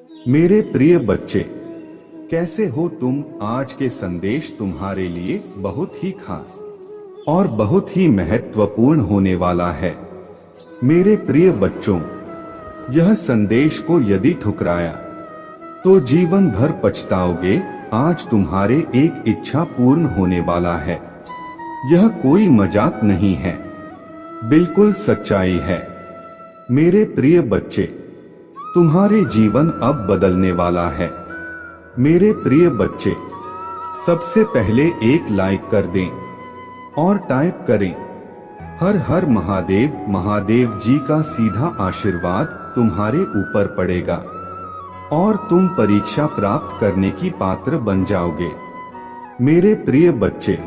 मेरे प्रिय बच्चे, कैसे हो तुम? आज के संदेश तुम्हारे लिए बहुत ही खास और बहुत ही महत्वपूर्ण होने वाला है। मेरे प्रिय बच्चों, यह संदेश को यदि ठुकराया तो जीवन भर पछताओगे। आज तुम्हारे एक इच्छा पूर्ण होने वाला है। यह कोई मजाक नहीं है, बिल्कुल सच्चाई है। मेरे प्रिय बच्चे, तुम्हारे जीवन अब बदलने वाला है। मेरे प्रिय बच्चे, सबसे पहले एक लाइक कर दें और टाइप करें, हर हर महादेव। महादेव जी का सीधा आशीर्वाद तुम्हारे ऊपर पड़ेगा और तुम परीक्षा प्राप्त करने की पात्र बन जाओगे। मेरे प्रिय बच्चे,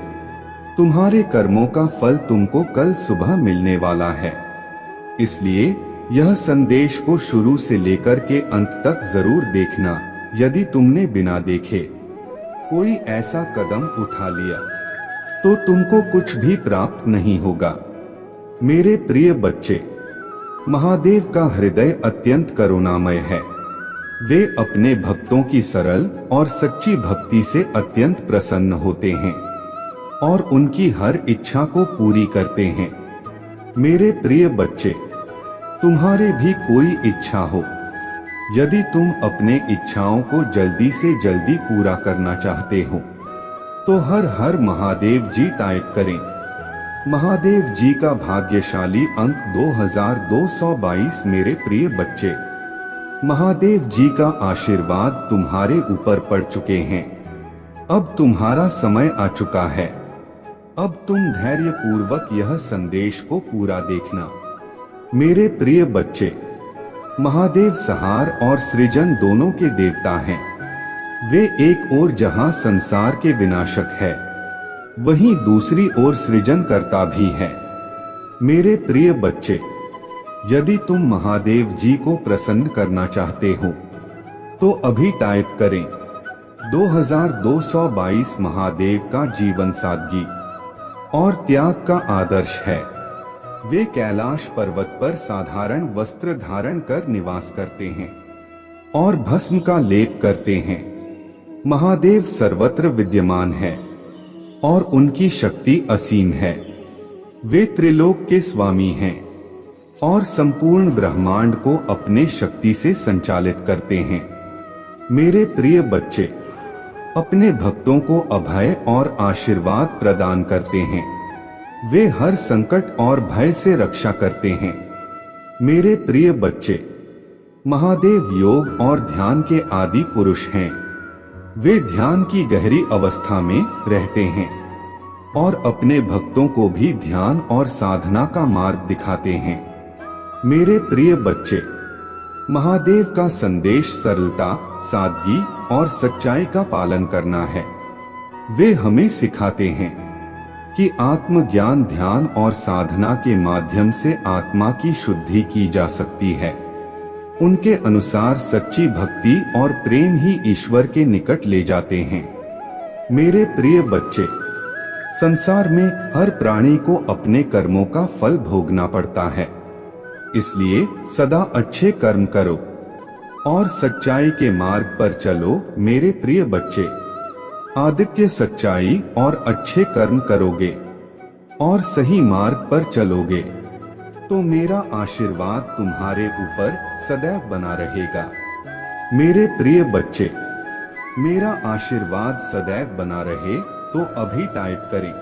तुम्हारे कर्मों का फल तुमको कल सुबह मिलने वाला है। इसलिए यह संदेश को शुरू से लेकर के अंत तक जरूर देखना। यदि तुमने बिना देखे कोई ऐसा कदम उठा लिया तो तुमको कुछ भी प्राप्त नहीं होगा। मेरे प्रिय बच्चे, महादेव का हृदय अत्यंत करुणामय है। वे अपने भक्तों की सरल और सच्ची भक्ति से अत्यंत प्रसन्न होते हैं और उनकी हर इच्छा को पूरी करते हैं। मेरे प्रिय बच्चे, तुम्हारे भी कोई इच्छा हो, यदि तुम अपने इच्छाओं को जल्दी से जल्दी पूरा करना चाहते हो तो हर हर महादेव जी टाइप करें। महादेव जी का भाग्यशाली अंक 2222। मेरे प्रिय बच्चे, महादेव जी का आशीर्वाद तुम्हारे ऊपर पड़ चुके हैं। अब तुम्हारा समय आ चुका है। अब तुम धैर्य पूर्वक यह संदेश को पूरा देखना। मेरे प्रिय बच्चे, महादेव संहार और सृजन दोनों के देवता हैं। वे एक ओर जहां संसार के विनाशक है, वहीं दूसरी ओर सृजनकर्ता भी है। मेरे प्रिय बच्चे, यदि तुम महादेव जी को प्रसन्न करना चाहते हो तो अभी टाइप करें 2222। महादेव का जीवन सादगी और त्याग का आदर्श है। वे कैलाश पर्वत पर साधारण वस्त्र धारण कर निवास करते हैं और भस्म का लेप करते हैं। महादेव सर्वत्र विद्यमान है और उनकी शक्ति असीम है। वे त्रिलोक के स्वामी हैं और संपूर्ण ब्रह्मांड को अपने शक्ति से संचालित करते हैं। मेरे प्रिय बच्चे, अपने भक्तों को अभय और आशीर्वाद प्रदान करते हैं। वे हर संकट और भय से रक्षा करते हैं। मेरे प्रिय बच्चे, महादेव योग और ध्यान के आदि पुरुष हैं। वे ध्यान की गहरी अवस्था में रहते हैं और अपने भक्तों को भी ध्यान और साधना का मार्ग दिखाते हैं। मेरे प्रिय बच्चे, महादेव का संदेश सरलता, सादगी और सच्चाई का पालन करना है। वे हमें सिखाते हैं कि आत्मज्ञान, ध्यान और साधना के माध्यम से आत्मा की शुद्धि की जा सकती है। उनके अनुसार सच्ची भक्ति और प्रेम ही ईश्वर के निकट ले जाते हैं। मेरे प्रिय बच्चे, संसार में हर प्राणी को अपने कर्मों का फल भोगना पड़ता है। इसलिए सदा अच्छे कर्म करो और सच्चाई के मार्ग पर चलो। मेरे प्रिय बच्चे, आदित्य सच्चाई और अच्छे कर्म करोगे और सही मार्ग पर चलोगे तो मेरा आशीर्वाद तुम्हारे ऊपर सदैव बना रहेगा। मेरे प्रिय बच्चे, मेरा आशीर्वाद सदैव बना रहे तो अभी टाइप करें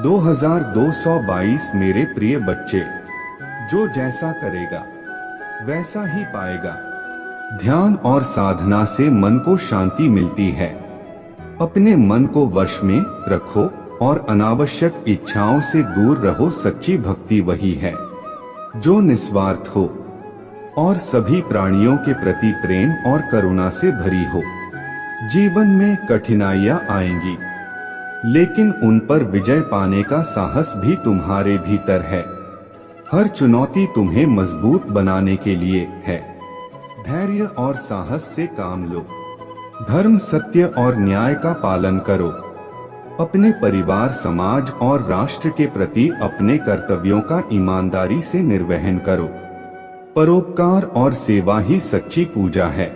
2222। मेरे प्रिय बच्चे, जो जैसा करेगा वैसा ही पाएगा। ध्यान और साधना से मन को शांति मिलती है। अपने मन को वश में रखो और अनावश्यक इच्छाओं से दूर रहो। सच्ची भक्ति वही है जो निस्वार्थ हो और सभी प्राणियों के प्रति प्रेम और करुणा से भरी हो। जीवन में कठिनाइयां आएंगी, लेकिन उन पर विजय पाने का साहस भी तुम्हारे भीतर है। हर चुनौती तुम्हें मजबूत बनाने के लिए है। धैर्य और साहस से काम लो। धर्म, सत्य और न्याय का पालन करो। अपने परिवार, समाज और राष्ट्र के प्रति अपने कर्तव्यों का ईमानदारी से निर्वहन करो। परोपकार और सेवा ही सच्ची पूजा है।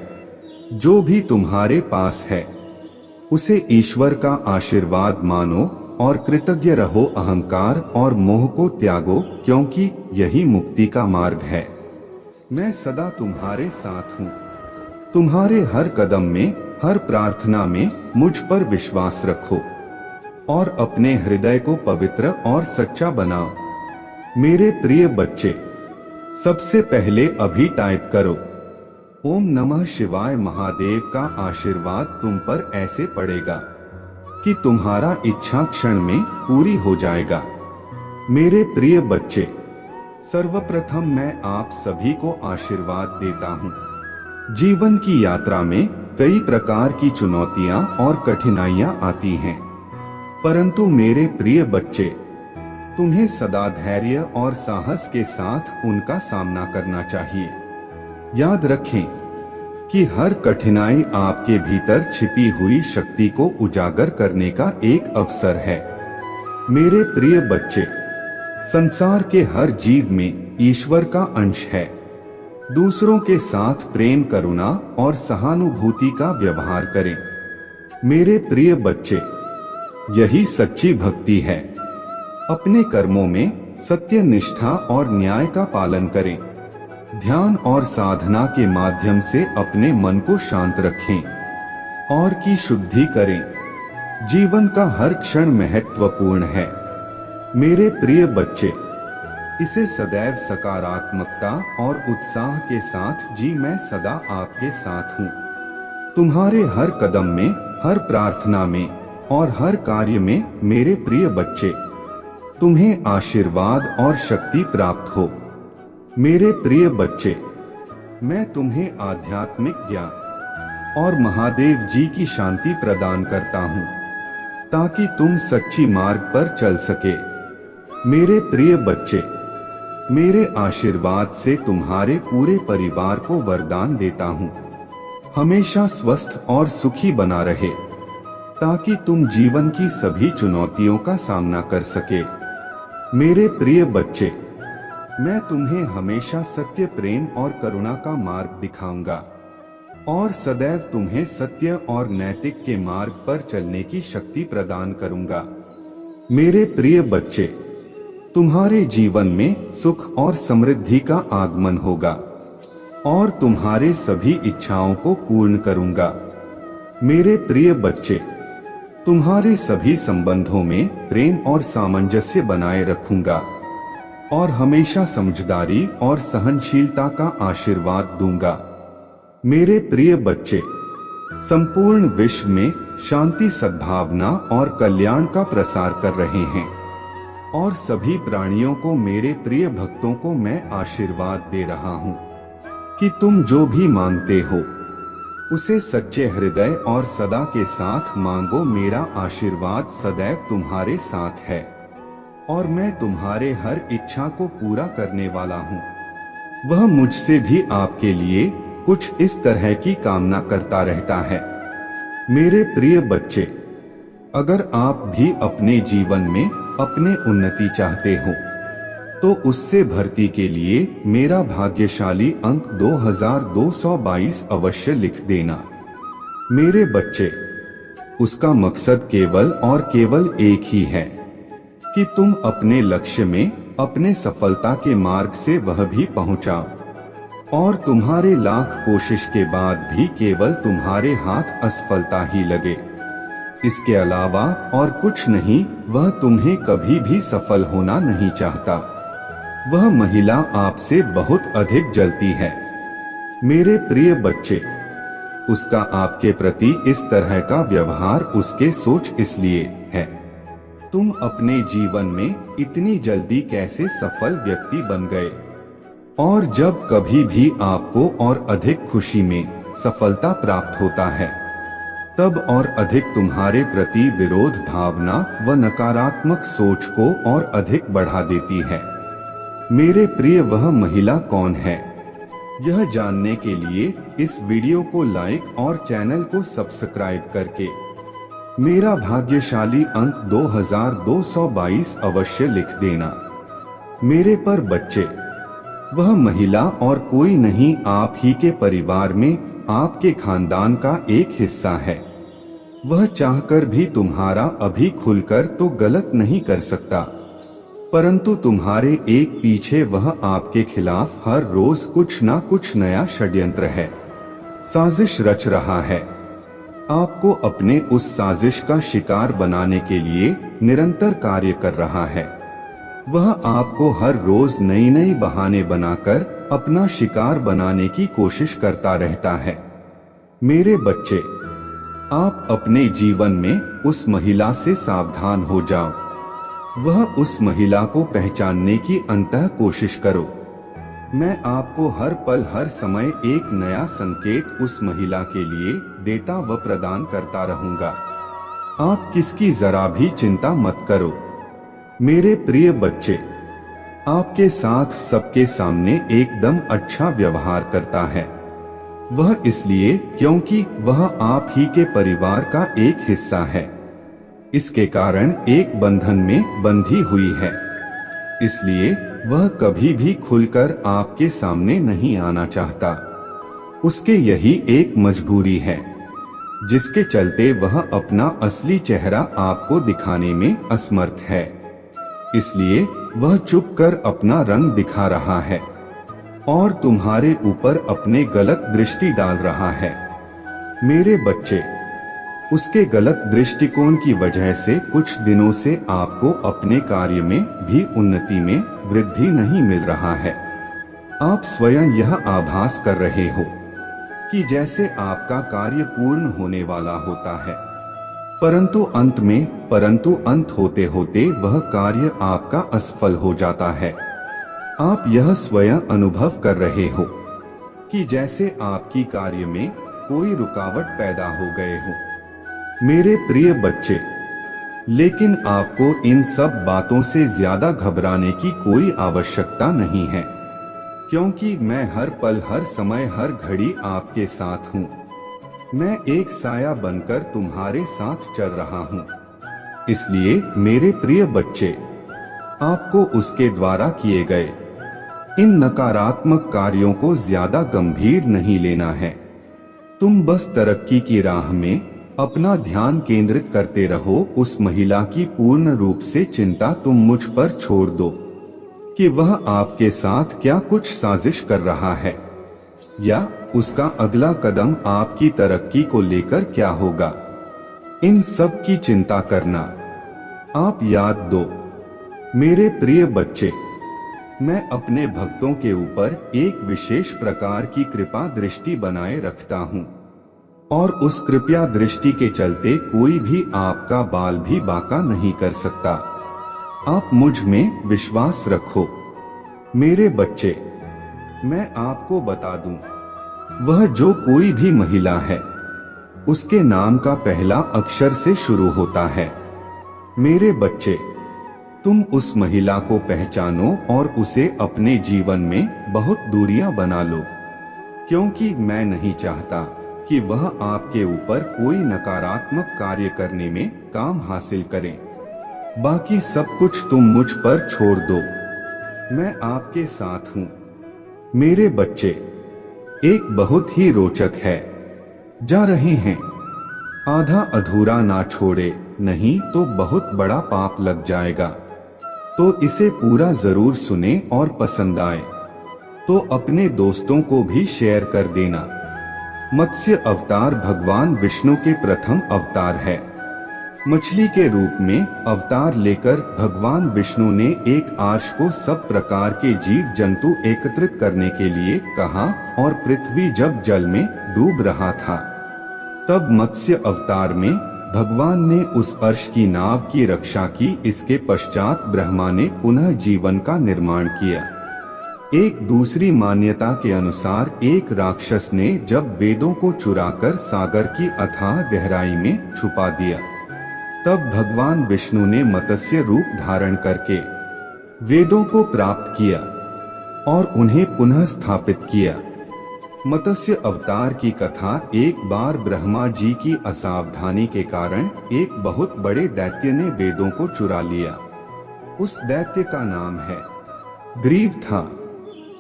जो भी तुम्हारे पास है उसे ईश्वर का आशीर्वाद मानो और कृतज्ञ रहो। अहंकार और मोह को त्यागो, क्योंकि यही मुक्ति का मार्ग है। मैं सदा तुम्हारे साथ हूँ। तुम्हारे हर कदम में, हर प्रार्थना में मुझ पर विश्वास रखो और अपने हृदय को पवित्र और सच्चा बनाओ। मेरे प्रिय बच्चे, सबसे पहले अभी टाइप करो ओम नमः शिवाय। महादेव का आशीर्वाद तुम पर ऐसे पड़ेगा कि तुम्हारा इच्छा क्षण में पूरी हो जाएगा। मेरे प्रिय बच्चे, सर्वप्रथम मैं आप सभी को आशीर्वाद देता हूँ। जीवन की यात्रा में कई प्रकार की चुनौतियां और कठिनाइयां आती हैं, परंतु मेरे प्रिय बच्चे, तुम्हें सदा धैर्य और साहस के साथ उनका सामना करना चाहिए। याद रखें कि हर कठिनाई आपके भीतर छिपी हुई शक्ति को उजागर करने का एक अवसर है। मेरे प्रिय बच्चे, संसार के हर जीव में ईश्वर का अंश है। दूसरों के साथ प्रेम, करुणा और सहानुभूति का व्यवहार करें। मेरे प्रिय बच्चे, यही सच्ची भक्ति है। अपने कर्मों में सत्य, निष्ठा और न्याय का पालन करें। ध्यान और साधना के माध्यम से अपने मन को शांत रखें और की शुद्धि करें। जीवन का हर क्षण महत्वपूर्ण है। मेरे प्रिय बच्चे, इसे सदैव सकारात्मकता और उत्साह के साथ जी। मैं सदा आपके साथ हूँ। तुम्हारे हर कदम में, हर प्रार्थना में और हर कार्य में। मेरे प्रिय बच्चे, तुम्हें आशीर्वाद और शक्ति प्राप्त हो। मेरे प्रिय बच्चे, मैं तुम्हें आध्यात्मिक ज्ञान और महादेव जी की शांति प्रदान करता हूँ, ताकि तुम सच्ची मार्ग पर चल सके। मेरे प्रिय बच्चे, मेरे आशीर्वाद से तुम्हारे पूरे परिवार को वरदान देता हूँ। हमेशा स्वस्थ और सुखी बना रहे, ताकि तुम जीवन की सभी चुनौतियों का सामना कर सके। मेरे प्रिय बच्चे, मैं तुम्हें हमेशा सत्य, प्रेम और करुणा का मार्ग दिखाऊंगा और सदैव तुम्हें सत्य और नैतिक के मार्ग पर चलने की शक्ति प्रदान करूंगा। मेरे प्रिय बच्चे, तुम्हारे जीवन में सुख और समृद्धि का आगमन होगा और तुम्हारे सभी इच्छाओं को पूर्ण करूंगा। मेरे प्रिय बच्चे, तुम्हारे सभी संबंधों में प्रेम और सामंजस्य बनाए रखूंगा और हमेशा समझदारी और सहनशीलता का आशीर्वाद दूंगा। मेरे प्रिय बच्चे, संपूर्ण विश्व में शांति, सद्भावना और कल्याण का प्रसार कर रहे हैं और सभी प्राणियों को, मेरे प्रिय भक्तों को मैं आशीर्वाद दे रहा हूँ कि तुम जो भी मांगते हो उसे सच्चे हृदय और सदा के साथ मांगो। मेरा आशीर्वाद सदैव तुम्हारे साथ है और मैं तुम्हारे हर इच्छा को पूरा करने वाला हूँ। वह मुझसे भी आपके लिए कुछ इस तरह की कामना करता रहता है। मेरे प्रिय बच्चे, अगर आप भी अपने जीवन में अपने उन्नति चाहते हो तो उससे भर्ती के लिए मेरा भाग्यशाली अंक 2222 अवश्य लिख देना। मेरे बच्चे, उसका मकसद केवल और केवल एक ही है कि तुम अपने लक्ष्य में, अपने सफलता के मार्ग से वह भी पहुंचाओ और तुम्हारे लाख कोशिश के बाद भी केवल तुम्हारे हाथ असफलता ही लगे। इसके अलावा और कुछ नहीं। वह तुम्हें कभी भी सफल होना नहीं चाहता। वह महिला आपसे बहुत अधिक जलती है। मेरे प्रिय बच्चे, उसका आपके प्रति इस तरह का व्यवहार उसके सोच इसलिए है। तुम अपने जीवन में इतनी जल्दी कैसे सफल व्यक्ति बन गए? और जब कभी भी आपको और अधिक खुशी में सफलता प्राप्त होता है, तब और अधिक तुम्हारे प्रति विरोध भावना व नकारात्मक सोच को और अधिक बढ़ा देती है। मेरे प्रिय, वह महिला कौन है? यह जानने के लिए इस वीडियो को लाइक और चैनल को सब्सक्राइब करके मेरा भाग्यशाली अंक 2222 अवश्य लिख देना। मेरे पर बच्चे, वह महिला और कोई नहीं, आप ही के परिवार में आपके खानदान का एक हिस्सा है। वह चाहकर भी तुम्हारा अभी खुलकर तो गलत नहीं कर सकता, परंतु तुम्हारे एक पीछे वह आपके खिलाफ हर रोज कुछ ना कुछ नया षड्यंत्र है, साजिश रच रहा है। आपको अपने उस साजिश का शिकार बनाने के लिए निरंतर कार्य कर रहा है। वह आपको हर रोज नई नई बहाने बनाकर अपना शिकार बनाने की कोशिश करता रहता है। मेरे बच्चे, आप अपने जीवन में उस महिला से सावधान हो जाओ। वह उस महिला को पहचानने की अंतः कोशिश करो। मैं आपको हर पल हर समय एक नया संकेत उस महिला के लिए देता व प्रदान करता रहूंगा। आप किसकी जरा भी चिंता मत करो। मेरे प्रिय बच्चे, आपके साथ सबके सामने एकदम अच्छा व्यवहार करता है। वह इसलिए क्योंकि वह आप ही के परिवार का एक हिस्सा है। इसके कारण एक बंधन में बंधी हुई है, इसलिए वह कभी भी खुलकर आपके सामने नहीं आना चाहता। उसके यही एक मजबूरी है, जिसके चलते वह अपना असली चेहरा आपको दिखाने में असमर्थ है। इसलिए वह चुप कर अपना रंग दिखा रहा है और तुम्हारे ऊपर अपने गलत दृष्टि डाल रहा है। मेरे बच्चे, उसके गलत दृष्टिकोण की वजह से कुछ दिनों से आपको अपने कार्य में भी उन्नति में वृद्धि नहीं मिल रहा है। आप स्वयं यह आभास कर रहे हो कि जैसे आपका कार्य पूर्ण होने वाला होता है, परंतु अंत होते होते वह कार्य आपका असफल हो जाता है। आप यह स्वयं अनुभव कर रहे हो कि जैसे आपकी कार्य में कोई रुकावट पैदा हो गए हो। मेरे प्रिय बच्चे, लेकिन आपको इन सब बातों से ज्यादा घबराने की कोई आवश्यकता नहीं है, क्योंकि मैं हर पल हर समय हर घड़ी आपके साथ हूँ। मैं एक साया बनकर तुम्हारे साथ चल रहा हूँ। इसलिए मेरे प्रिय बच्चे, आपको उसके द्वारा किए गए इन नकारात्मक कार्यों को ज्यादा गंभीर नहीं लेना है। तुम बस तरक्की की राह में अपना ध्यान केंद्रित करते रहो। उस महिला की पूर्ण रूप से चिंता तुम मुझ पर छोड़ दो कि वह आपके साथ क्या कुछ साजिश कर रहा है, या उसका अगला कदम आपकी तरक्की को लेकर क्या होगा। इन सब की चिंता करना आप याद दो। मेरे प्रिय बच्चे, मैं अपने भक्तों के ऊपर एक विशेष प्रकार की कृपा दृष्टि बनाए रखता हूँ, और उस कृपया दृष्टि के चलते कोई भी आपका बाल भी बांका नहीं कर सकता। आप मुझ में विश्वास रखो। मेरे बच्चे, मैं आपको बता दूं, वह जो कोई भी महिला है, उसके नाम का पहला अक्षर से शुरू होता है। मेरे बच्चे, तुम उस महिला को पहचानो और उसे अपने जीवन में बहुत दूरियां बना लो, क्योंकि मैं नहीं चाहता कि वह आपके ऊपर कोई नकारात्मक कार्य करने में काम हासिल करे। बाकी सब कुछ तुम मुझ पर छोड़ दो। मैं आपके साथ हूँ। मेरे बच्चे, एक बहुत ही रोचक है। जा रहे हैं, आधा अधूरा ना छोड़े, नहीं तो बहुत बड़ा पाप लग जाएगा। तो इसे पूरा जरूर सुने और पसंद आए तो अपने दोस्तों को भी शेयर कर देना। मत्स्य अवतार भगवान विष्णु के प्रथम अवतार है। मछली के रूप में अवतार लेकर भगवान विष्णु ने एक आर्ष को सब प्रकार के जीव जंतु एकत्रित करने के लिए कहा, और पृथ्वी जब जल में डूब रहा था, तब मत्स्य अवतार में भगवान ने उस अर्श की नाव की रक्षा की। इसके पश्चात ब्रह्मा ने पुनः जीवन का निर्माण किया। एक दूसरी मान्यता के अनुसार एक राक्षस ने जब वेदों को चुराकर सागर की अथाह गहराई में छुपा दिया, तब भगवान विष्णु ने मत्स्य रूप धारण करके वेदों को प्राप्त किया और उन्हें पुनः स्थापित किया। मत्स्य अवतार की कथा एक बार ब्रह्मा जी की असावधानी के कारण एक बहुत बड़े दैत्य ने वेदों को चुरा लिया। उस दैत्य का नाम है ग्रीव था।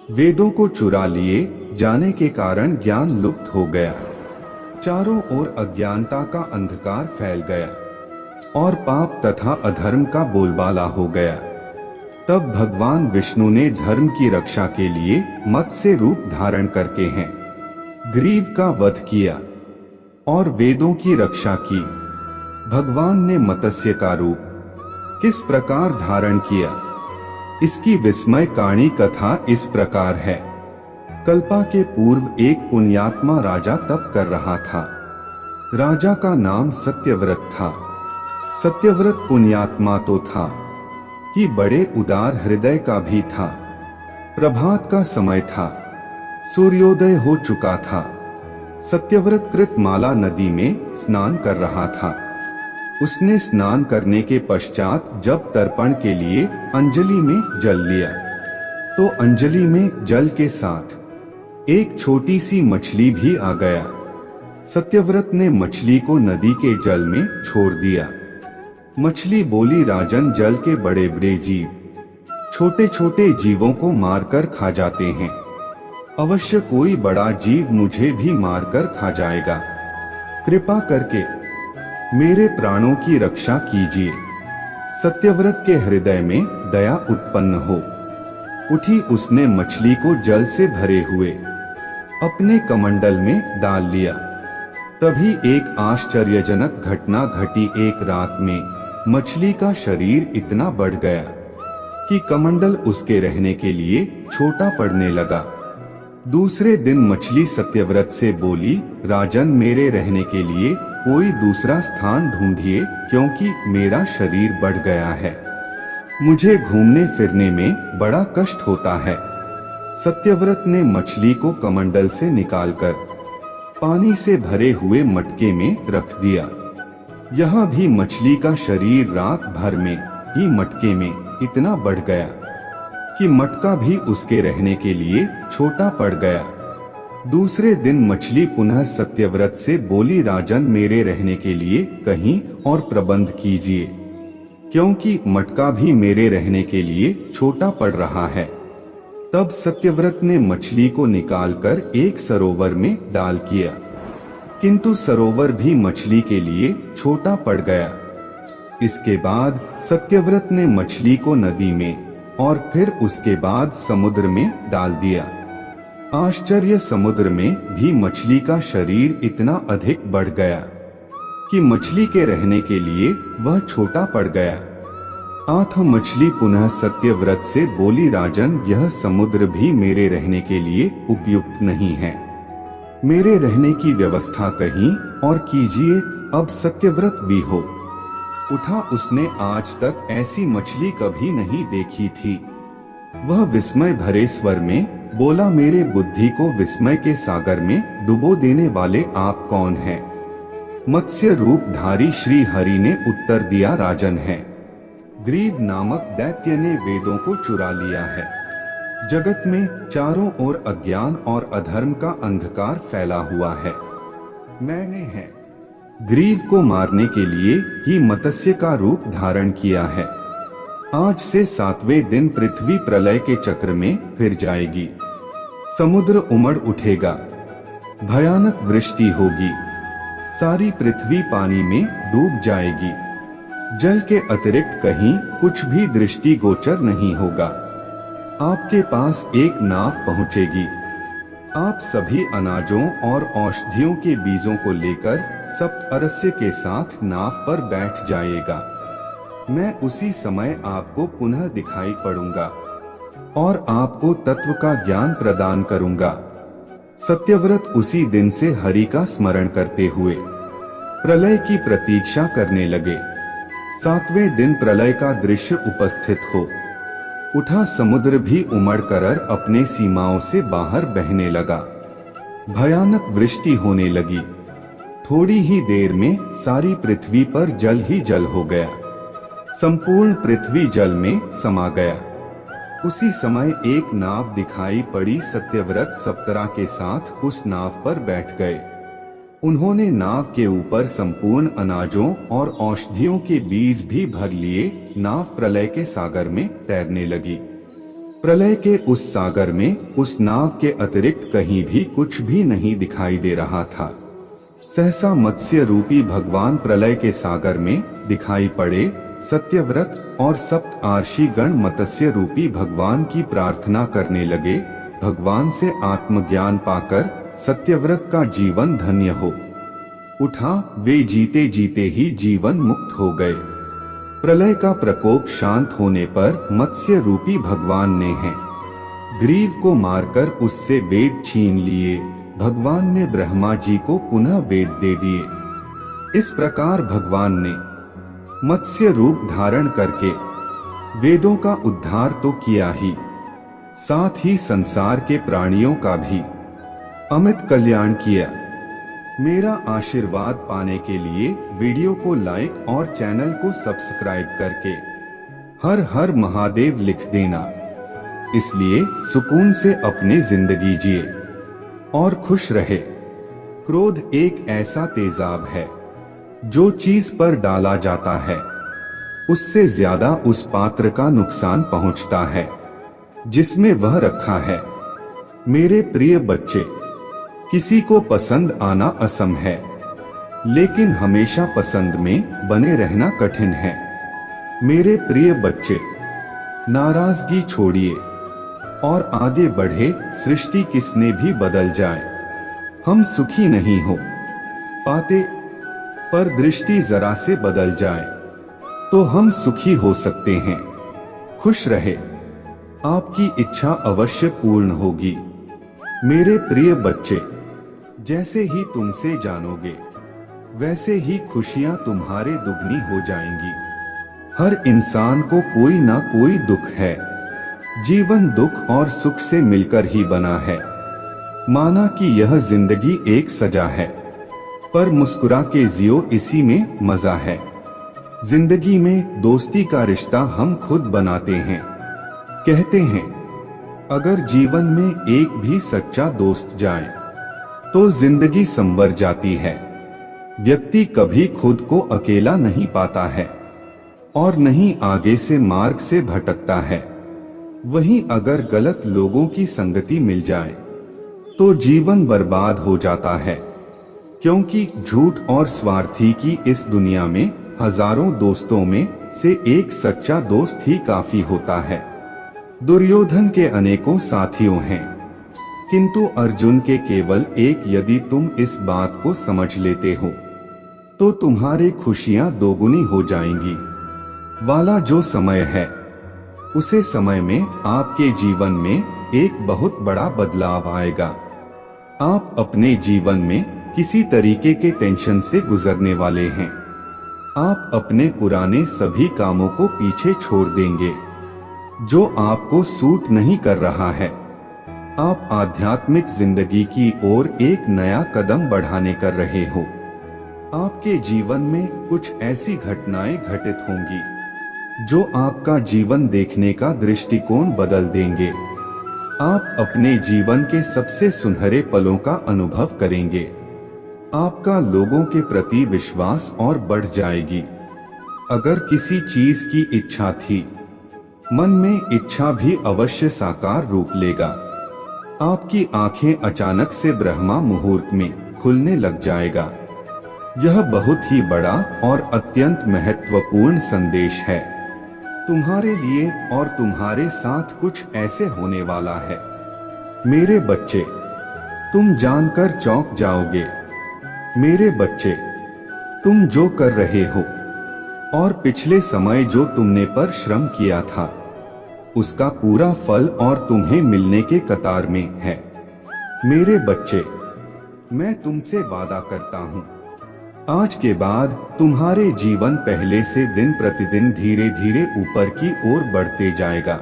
वेदों को चुरा लिए जाने के कारण ज्ञान लुप्त हो गया। चारों ओर अज्ञानता का अंधकार फैल गया और पाप तथा अधर्म का बोलबाला हो गया। तब भगवान विष्णु ने धर्म की रक्षा के लिए मत्स्य रूप धारण करके हैं ग्रीव का वध किया और वेदों की रक्षा की। भगवान ने मत्स्य का रूप किस प्रकार धारण किया, इसकी विस्मय काणी कथा इस प्रकार है। कल्पा के पूर्व एक पुण्यात्मा राजा तप कर रहा था। राजा का नाम सत्यव्रत था। सत्यव्रत पुण्यात्मा तो था कि बड़े उदार हृदय का भी था। प्रभात का समय था, सूर्योदय हो चुका था। सत्यव्रत कृतमाला नदी में स्नान कर रहा था। उसने स्नान करने के पश्चात जब तर्पण के लिए अंजलि में जल लिया तो अंजलि में जल के साथ एक छोटी सी मछली भी आ गया। सत्यव्रत ने मछली को नदी के जल में छोड़ दिया। मछली बोली, राजन, जल के बड़े बड़े जीव छोटे छोटे जीवों को मारकर खा जाते हैं। अवश्य कोई बड़ा जीव मुझे भी मारकर खा जाएगा। कृपा करके मेरे प्राणों की रक्षा कीजिए। सत्यव्रत के हृदय में दया उत्पन्न हो उठी। उसने मछली को जल से भरे हुए अपने कमंडल में डाल लिया। तभी एक आश्चर्यजनक घटना घटी। एक रात में मछली का शरीर इतना बढ़ गया कि कमंडल उसके रहने के लिए छोटा पड़ने लगा। दूसरे दिन मछली सत्यव्रत से बोली, राजन, मेरे रहने के लिए कोई दूसरा स्थान ढूंढिए, क्योंकि मेरा शरीर बढ़ गया है। मुझे घूमने फिरने में बड़ा कष्ट होता है। सत्यव्रत ने मछली को कमंडल से निकालकर पानी से भरे हुए मटके में रख दिया। यहाँ भी मछली का शरीर रात भर में ही मटके में इतना बढ़ गया कि मटका भी उसके रहने के लिए छोटा पड़ गया। दूसरे दिन मछली पुनः सत्यव्रत से बोली, राजन, मेरे रहने के लिए कहीं और प्रबंध कीजिए, क्योंकि मटका भी मेरे रहने के लिए छोटा पड़ रहा है। तब सत्यव्रत ने मछली को निकालकर एक सरोवर में डाल किया, किंतु सरोवर भी मछली के लिए छोटा पड़ गया। इसके बाद सत्यव्रत ने मछली को नदी में और फिर उसके बाद समुद्र में डाल दिया। आश्चर्य, समुद्र में भी मछली का शरीर इतना अधिक बढ़ गया कि मछली के रहने के लिए वह छोटा पड़ गया। आठ मछली पुनः सत्यव्रत से बोली, राजन, यह समुद्र भी मेरे रहने के लिए उपयुक्त नहीं है। मेरे रहने की व्यवस्था कहीं और कीजिए। अब सत्यव्रत भी हो उठा। उसने आज तक ऐसी मछली कभी नहीं देखी थी। वह विस्मय भरे स्वर में बोला, मेरे बुद्धि को विस्मय के सागर में डुबो देने वाले आप कौन हैं? मत्स्य रूपधारी श्री हरि ने उत्तर दिया, राजन है। ग्रीव नामक दैत्य ने वेदों को चुरा लिया है। जगत में चारों ओर अज्ञान और अधर्म का अंधकार फैला हुआ है। मैंने है ग्रीव को मारने के लिए ही मत्स्य का रूप धारण किया है। आज से 7वें दिन पृथ्वी प्रलय के चक्र में फिर जाएगी। समुद्र उमड़ उठेगा, भयानक वृष्टि होगी, सारी पृथ्वी पानी में डूब जाएगी। जल के अतिरिक्त कहीं कुछ भी दृष्टि गोचर नहीं होगा। आपके पास एक नाव पहुंचेगी। आप सभी अनाजों और औषधियों के बीजों को लेकर सप्त अरस्य के साथ नाव पर बैठ जाइएगा। मैं उसी समय आपको पुनः दिखाई पड़ूंगा और आपको तत्व का ज्ञान प्रदान करूंगा। सत्यव्रत उसी दिन से हरि का स्मरण करते हुए प्रलय की प्रतीक्षा करने लगे। 7वें दिन प्रलय का दृश्य उपस्थित हो उठा। समुद्र भी उमड़कर अपने सीमाओं से बाहर बहने लगा। भयानक वृष्टि होने लगी। थोड़ी ही देर में सारी पृथ्वी पर जल ही जल हो गया। संपूर्ण पृथ्वी जल में समा गया। उसी समय एक नाव दिखाई पड़ी। सत्यव्रत सप्तरा के साथ उस नाव पर बैठ गए। उन्होंने नाव के ऊपर संपूर्ण अनाजों और औषधियों के बीज भी भर लिए। नाव प्रलय के सागर में तैरने लगी। प्रलय के उस सागर में उस नाव के अतिरिक्त कहीं भी कुछ भी नहीं दिखाई दे रहा था। सहसा मत्स्य रूपी भगवान प्रलय के सागर में दिखाई पड़े। सत्यव्रत और सप्त आर्षि गण मत्स्य रूपी भगवान की प्रार्थना करने लगे, भगवान से आत्मज्ञान पाकर सत्यव्रत का जीवन धन्य हो उठा। वे जीते जीते ही जीवन मुक्त हो गए। प्रलय का प्रकोप शांत होने पर मत्स्य रूपी भगवान ने ग्रीव को मारकर उससे वेद छीन लिए। भगवान ने ब्रह्मा जी को पुनः वेद दे दिए। इस प्रकार भगवान ने मत्स्य रूप धारण करके वेदों का उद्धार तो किया ही, साथ ही संसार के प्राणियों का भी अमित कल्याण किया। मेरा आशीर्वाद पाने के लिए वीडियो को लाइक और चैनल को सब्सक्राइब करके हर हर महादेव लिख देना। इसलिए सुकून से अपनी जिंदगी जिए और खुश रहे। क्रोध एक ऐसा तेजाब है जो चीज पर डाला जाता है उससे ज्यादा उस पात्र का नुकसान पहुंचता है जिसमें वह रखा है। मेरे प्रिय बच्चे, किसी को पसंद आना असम है, लेकिन हमेशा पसंद में बने रहना कठिन है। मेरे प्रिय बच्चे, नाराजगी छोड़िए और आगे बढ़े। सृष्टि किसने भी बदल जाए, हम सुखी नहीं हो पाते, पर दृष्टि जरा से बदल जाए तो हम सुखी हो सकते हैं। खुश रहे, आपकी इच्छा अवश्य पूर्ण होगी। मेरे प्रिय बच्चे, जैसे ही तुमसे जानोगे वैसे ही खुशियां तुम्हारे दुगनी हो जाएंगी। हर इंसान को कोई ना कोई दुख है। जीवन दुख और सुख से मिलकर ही बना है। माना कि यह जिंदगी एक सजा है, पर मुस्कुरा के जियो, इसी में मजा है। जिंदगी में दोस्ती का रिश्ता हम खुद बनाते हैं। कहते हैं अगर जीवन में एक भी सच्चा दोस्त जाए तो जिंदगी संवर जाती है। व्यक्ति कभी खुद को अकेला नहीं पाता है और नहीं आगे से मार्ग से भटकता है। वहीं अगर गलत लोगों की संगति मिल जाए तो जीवन बर्बाद हो जाता है, क्योंकि झूठ और स्वार्थी की इस दुनिया में हजारों दोस्तों में से एक सच्चा दोस्त ही काफी होता है। दुर्योधन के अनेकों साथियों हैं, किंतु अर्जुन के केवल एक। यदि तुम इस बात को समझ लेते हो तो तुम्हारी खुशियां दोगुनी हो जाएंगी। वाला जो समय है उसे समय में आपके जीवन में एक बहुत बड़ा बदलाव आएगा। आप अपने जीवन में किसी तरीके के टेंशन से गुजरने वाले हैं। आप अपने पुराने सभी कामों को पीछे छोड़ देंगे जो आपको सूट नहीं कर रहा है। आप आध्यात्मिक जिंदगी की ओर एक नया कदम बढ़ाने कर रहे हो। आपके जीवन में कुछ ऐसी घटनाएं घटित होंगी जो आपका जीवन देखने का दृष्टिकोण बदल देंगे। आप अपने जीवन के सबसे सुनहरे पलों का अनुभव करेंगे। आपका लोगों के प्रति विश्वास और बढ़ जाएगी। अगर किसी चीज की इच्छा थी, मन में इच्छा भी अवश्य साकार रूप लेगा। आपकी आंखें अचानक से ब्रह्मा मुहूर्त में खुलने लग जाएगा। यह बहुत ही बड़ा और अत्यंत महत्वपूर्ण संदेश है तुम्हारे लिए, और तुम्हारे साथ कुछ ऐसे होने वाला है मेरे बच्चे, तुम जानकर चौंक जाओगे। मेरे बच्चे, तुम जो कर रहे हो और पिछले समय जो तुमने परिश्रम किया था उसका पूरा फल और तुम्हें मिलने के कतार में है। मेरे बच्चे, मैं तुमसे वादा करता हूँ, आज के बाद तुम्हारे जीवन पहले से दिन प्रतिदिन धीरे धीरे ऊपर की ओर बढ़ते जाएगा।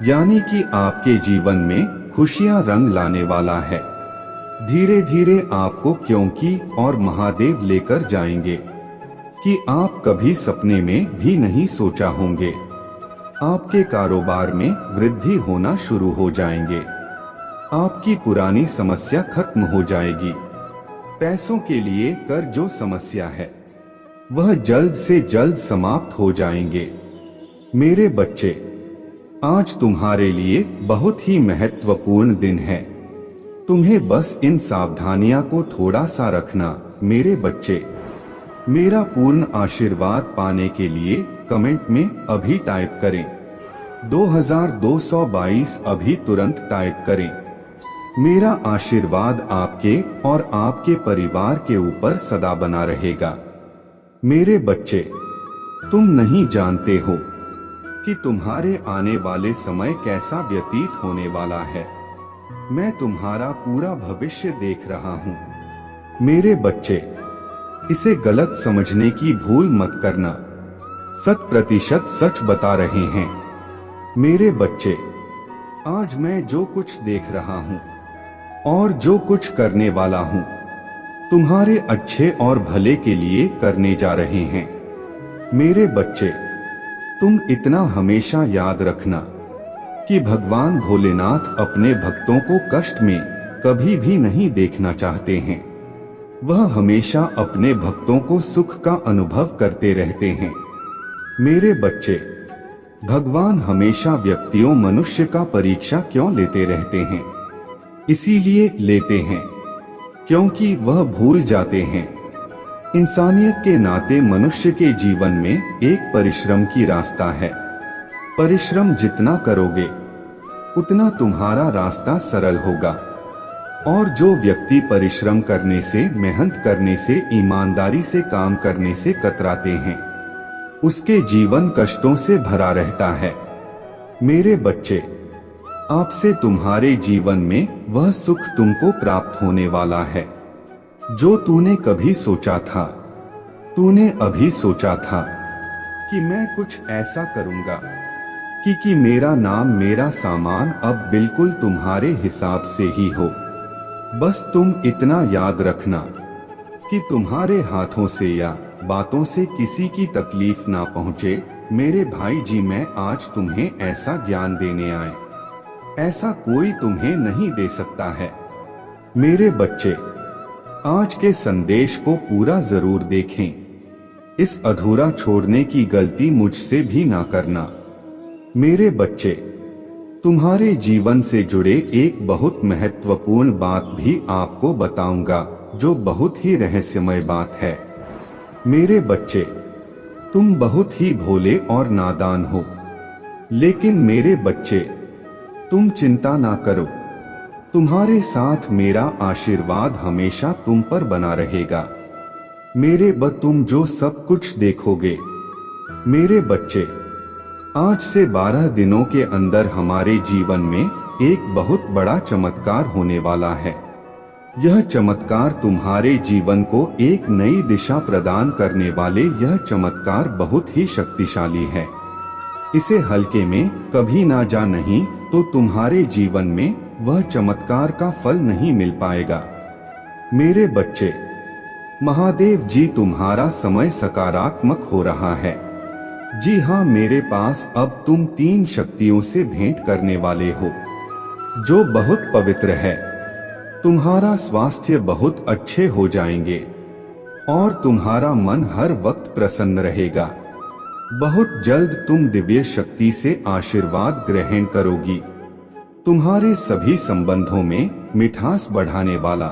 यानी कि आपके जीवन में खुशियां रंग लाने वाला है। धीरे धीरे आपको क्योंकि और महादेव लेकर जाएंगे कि आप कभी सपने में भी नहीं सोचा होंगे। आपके कारोबार में वृद्धि होना शुरू हो जाएंगे। आपकी पुरानी समस्या खत्म हो जाएगी। पैसों के लिए कर जो समस्या है वह जल्द से जल्द समाप्त हो जाएंगे। मेरे बच्चे, आज तुम्हारे लिए बहुत ही महत्वपूर्ण दिन है। तुम्हें बस इन सावधानियों को थोड़ा सा रखना मेरे बच्चे। मेरा पूर्ण आशीर्वाद पाने के लिए कमेंट में अभी टाइप करें 2222 अभी तुरंत टाइप करें। मेरा आशीर्वाद आपके और आपके परिवार के ऊपर सदा बना रहेगा। मेरे बच्चे, तुम नहीं जानते हो कि तुम्हारे आने वाले समय कैसा व्यतीत होने वाला है। मैं तुम्हारा पूरा भविष्य देख रहा हूँ। मेरे बच्चे, इसे गलत समझने की भूल मत करना। 100% सच बता रहे हैं। मेरे बच्चे, आज मैं जो कुछ देख रहा हूँ और जो कुछ करने वाला हूँ, तुम्हारे अच्छे और भले के लिए करने जा रहे हैं। मेरे बच्चे, तुम इतना हमेशा याद रखना कि भगवान भोलेनाथ अपने भक्तों को कष्ट में कभी भी नहीं देखना चाहते हैं। वह हमेशा अपने भक्तों को सुख का अनुभव करते रहते हैं। मेरे बच्चे, भगवान हमेशा व्यक्तियों मनुष्य का परीक्षा क्यों लेते रहते हैं? इसीलिए लेते हैं क्योंकि वह भूल जाते हैं इंसानियत के नाते मनुष्य के जीवन में एक परिश्रम की रास्ता है। परिश्रम जितना करोगे उतना तुम्हारा रास्ता सरल होगा। और जो व्यक्ति परिश्रम करने से, मेहनत करने से, ईमानदारी से काम करने से कतराते हैं, उसके जीवन कष्टों से भरा रहता है। मेरे बच्चे, आपसे तुम्हारे जीवन में वह सुख तुमको प्राप्त होने वाला है जो तूने कभी सोचा था। तूने अभी सोचा था कि मैं कुछ ऐसा करूंगा कि मेरा नाम, मेरा सामान अब बिल्कुल तुम्हारे हिसाब से ही हो। बस तुम इतना याद रखना कि तुम्हारे हाथों से या बातों से किसी की तकलीफ ना पहुंचे। मेरे भाई जी, मैं आज तुम्हें ऐसा ज्ञान देने आए, ऐसा कोई तुम्हें नहीं दे सकता है। मेरे बच्चे, आज के संदेश को पूरा जरूर देखें। इस अधूरा छोड़ने की गलती मुझसे भी ना करना। मेरे बच्चे, तुम्हारे जीवन से जुड़े एक बहुत महत्वपूर्ण बात भी आपको बताऊंगा जो बहुत ही रहस्यमय बात है। मेरे बच्चे, तुम बहुत ही भोले और नादान हो, लेकिन मेरे बच्चे, तुम चिंता ना करो। तुम्हारे साथ मेरा आशीर्वाद हमेशा तुम पर बना रहेगा। मेरे तुम जो सब कुछ देखोगे। मेरे बच्चे, आज से 12 दिनों के अंदर हमारे जीवन में एक बहुत बड़ा चमत्कार होने वाला है। यह चमत्कार तुम्हारे जीवन को एक नई दिशा प्रदान करने वाले, यह चमत्कार बहुत ही शक्तिशाली है। इसे हल्के में कभी ना जा, नहीं तो तुम्हारे जीवन में वह चमत्कार का फल नहीं मिल पाएगा। मेरे बच्चे, महादेव जी, तुम्हारा समय सकारात्मक हो रहा है। जी हाँ, मेरे पास अब तुम 3 शक्तियों से भेंट करने वाले हो जो बहुत पवित्र है। तुम्हारा स्वास्थ्य बहुत अच्छे हो जाएंगे और तुम्हारा मन हर वक्त प्रसन्न रहेगा। बहुत जल्द तुम दिव्य शक्ति से आशीर्वाद ग्रहण करोगी। तुम्हारे सभी संबंधों में मिठास बढ़ाने वाला,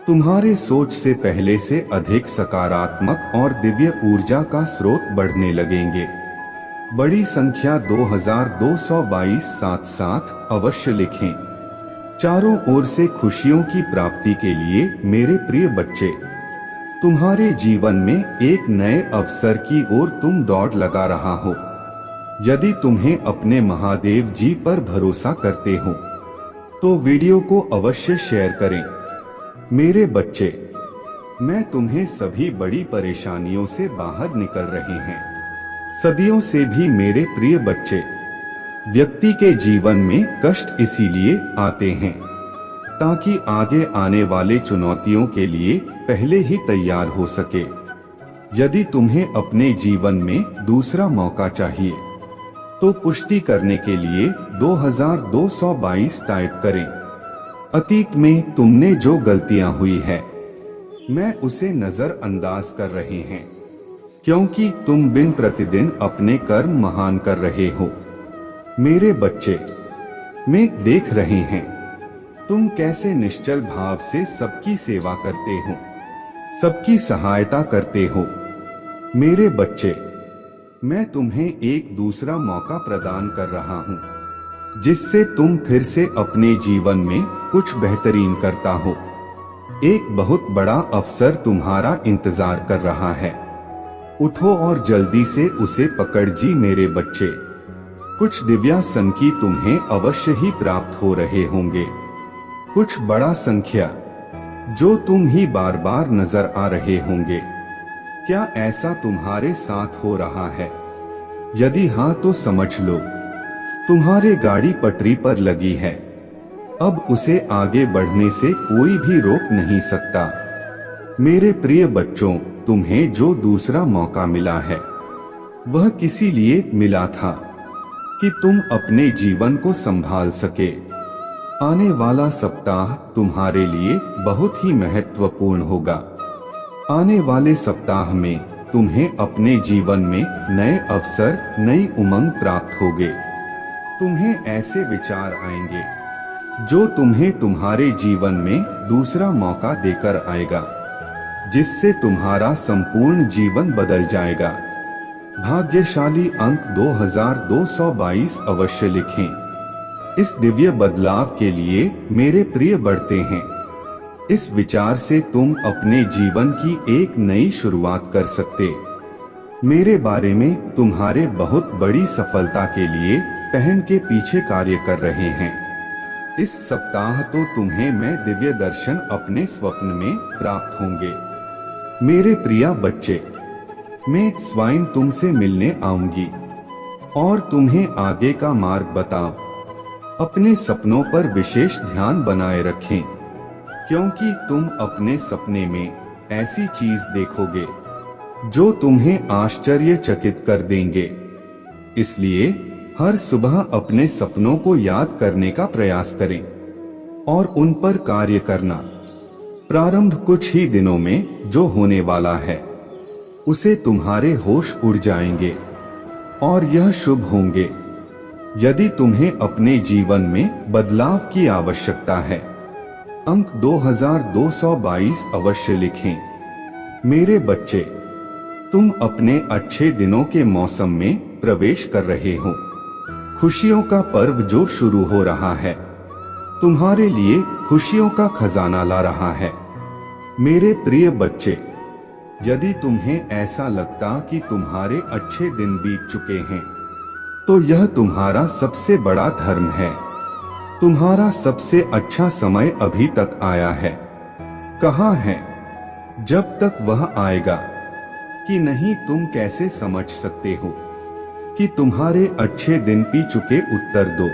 तुम्हारे सोच से पहले से अधिक सकारात्मक और दिव्य ऊर्जा का स्रोत बढ़ने लगेंगे। बड़ी संख्या 2222 77 अवश्य लिखें। चारों ओर से खुशियों की प्राप्ति के लिए मेरे प्रिय बच्चे, तुम्हारे जीवन में एक नए अवसर की ओर तुम दौड़ लगा रहा हो। यदि तुम्हें अपने महादेव जी पर भरोसा करते हो तो वीडियो को अवश्य शेयर करें। मेरे बच्चे, मैं तुम्हें सभी बड़ी परेशानियों से बाहर निकल रहे हैं। सदियों से भी मेरे प्रिय बच्चे, व्यक्ति के जीवन में कष्ट इसीलिए आते हैं ताकि आगे आने वाले चुनौतियों के लिए पहले ही तैयार हो सके। यदि तुम्हें अपने जीवन में दूसरा मौका चाहिए तो पुष्टि करने के लिए 2222 टाइप करें। अतीत में तुमने जो गलतियां हुई है, मैं उसे नजरअंदाज कर रहे हैं क्योंकि तुम दिन प्रतिदिन अपने कर्म महान कर रहे हो। मेरे बच्चे, मैं देख रहे हैं तुम कैसे निश्चल भाव से सबकी सेवा करते हो, सबकी सहायता करते हो। मेरे बच्चे, मैं तुम्हें एक दूसरा मौका प्रदान कर रहा हूं, जिससे तुम फिर से अपने जीवन में कुछ बेहतरीन करता हो। एक बहुत बड़ा अवसर तुम्हारा इंतजार कर रहा है। उठो और जल्दी से उसे पकड़ जी मेरे बच्चे। कुछ दिव्यासन की तुम्हें अवश्य ही प्राप्त हो रहे होंगे। कुछ बड़ा संख्या जो तुम ही बार बार नजर आ रहे होंगे। क्या ऐसा तुम्हारे साथ हो रहा है? यदि हाँ तो समझ लो, तुम्हारे गाड़ी पटरी पर लगी है। अब उसे आगे बढ़ने से कोई भी रोक नहीं सकता। मेरे प्रिय बच्चों, तुम्हें जो दूसरा मौका मिला है वह किसी लिए मिला था कि तुम अपने जीवन को संभाल सके। आने वाला सप्ताह तुम्हारे लिए बहुत ही महत्वपूर्ण होगा। आने वाले सप्ताह में तुम्हें अपने जीवन में नए अवसर, नई उमंग प्राप्त होगे। तुम्हें ऐसे विचार आएंगे जो तुम्हें तुम्हारे जीवन में दूसरा मौका देकर आएगा, जिससे तुम्हारा संपूर्ण जीवन बदल जाएगा। भाग्यशाली अंक 2222 अवश्य लिखें। इस दिव्य बदलाव के लिए मेरे प्रिय बढ़ते हैं। इस विचार से तुम अपने जीवन की एक नई शुरुआत कर सकते। मेरे बारे में तुम्हारे बहुत बड़ी सफलता के लिए पहन के पीछे कार्य कर रहे हैं। इस सप्ताह तो तुम्हें मैं दिव्य दर्शन अपने स्वप्न में प्राप्त होंगे। मेरे प्रिय बच्चे, मैं स्वयं तुमसे मिलने आऊंगी और तुम्हें आगे का मार्ग बताओ। अपने सपनों पर विशेष ध्यान बनाए रखें, क्योंकि तुम अपने सपने में ऐसी चीज देखोगे जो तुम्हें आश्चर्यचकित कर देंगे। इसलिए हर सुबह अपने सपनों को याद करने का प्रयास करें और उन पर कार्य करना। प्रारंभ कुछ ही दिनों में जो होने वाला है उसे तुम्हारे होश उड़ जाएंगे और यह शुभ होंगे। यदि तुम्हें अपने जीवन में बदलाव की आवश्यकता है, अंक 2222 अवश्य लिखें। मेरे बच्चे, तुम अपने अच्छे दिनों के मौसम में प्रवेश कर रहे हो। खुशियों का पर्व जो शुरू हो रहा है तुम्हारे लिए खुशियों का खजाना ला रहा है। मेरे प्रिय बच्चे, यदि तुम्हें ऐसा लगता कि तुम्हारे अच्छे दिन बीत चुके हैं, तो यह तुम्हारा सबसे बड़ा धर्म है। तुम्हारा सबसे अच्छा समय अभी तक आया है। कहाँ है? जब तक वह आएगा कि नहीं, तुम कैसे समझ सकते हो कि तुम्हारे अच्छे दिन बीत चुके? उत्तर दो।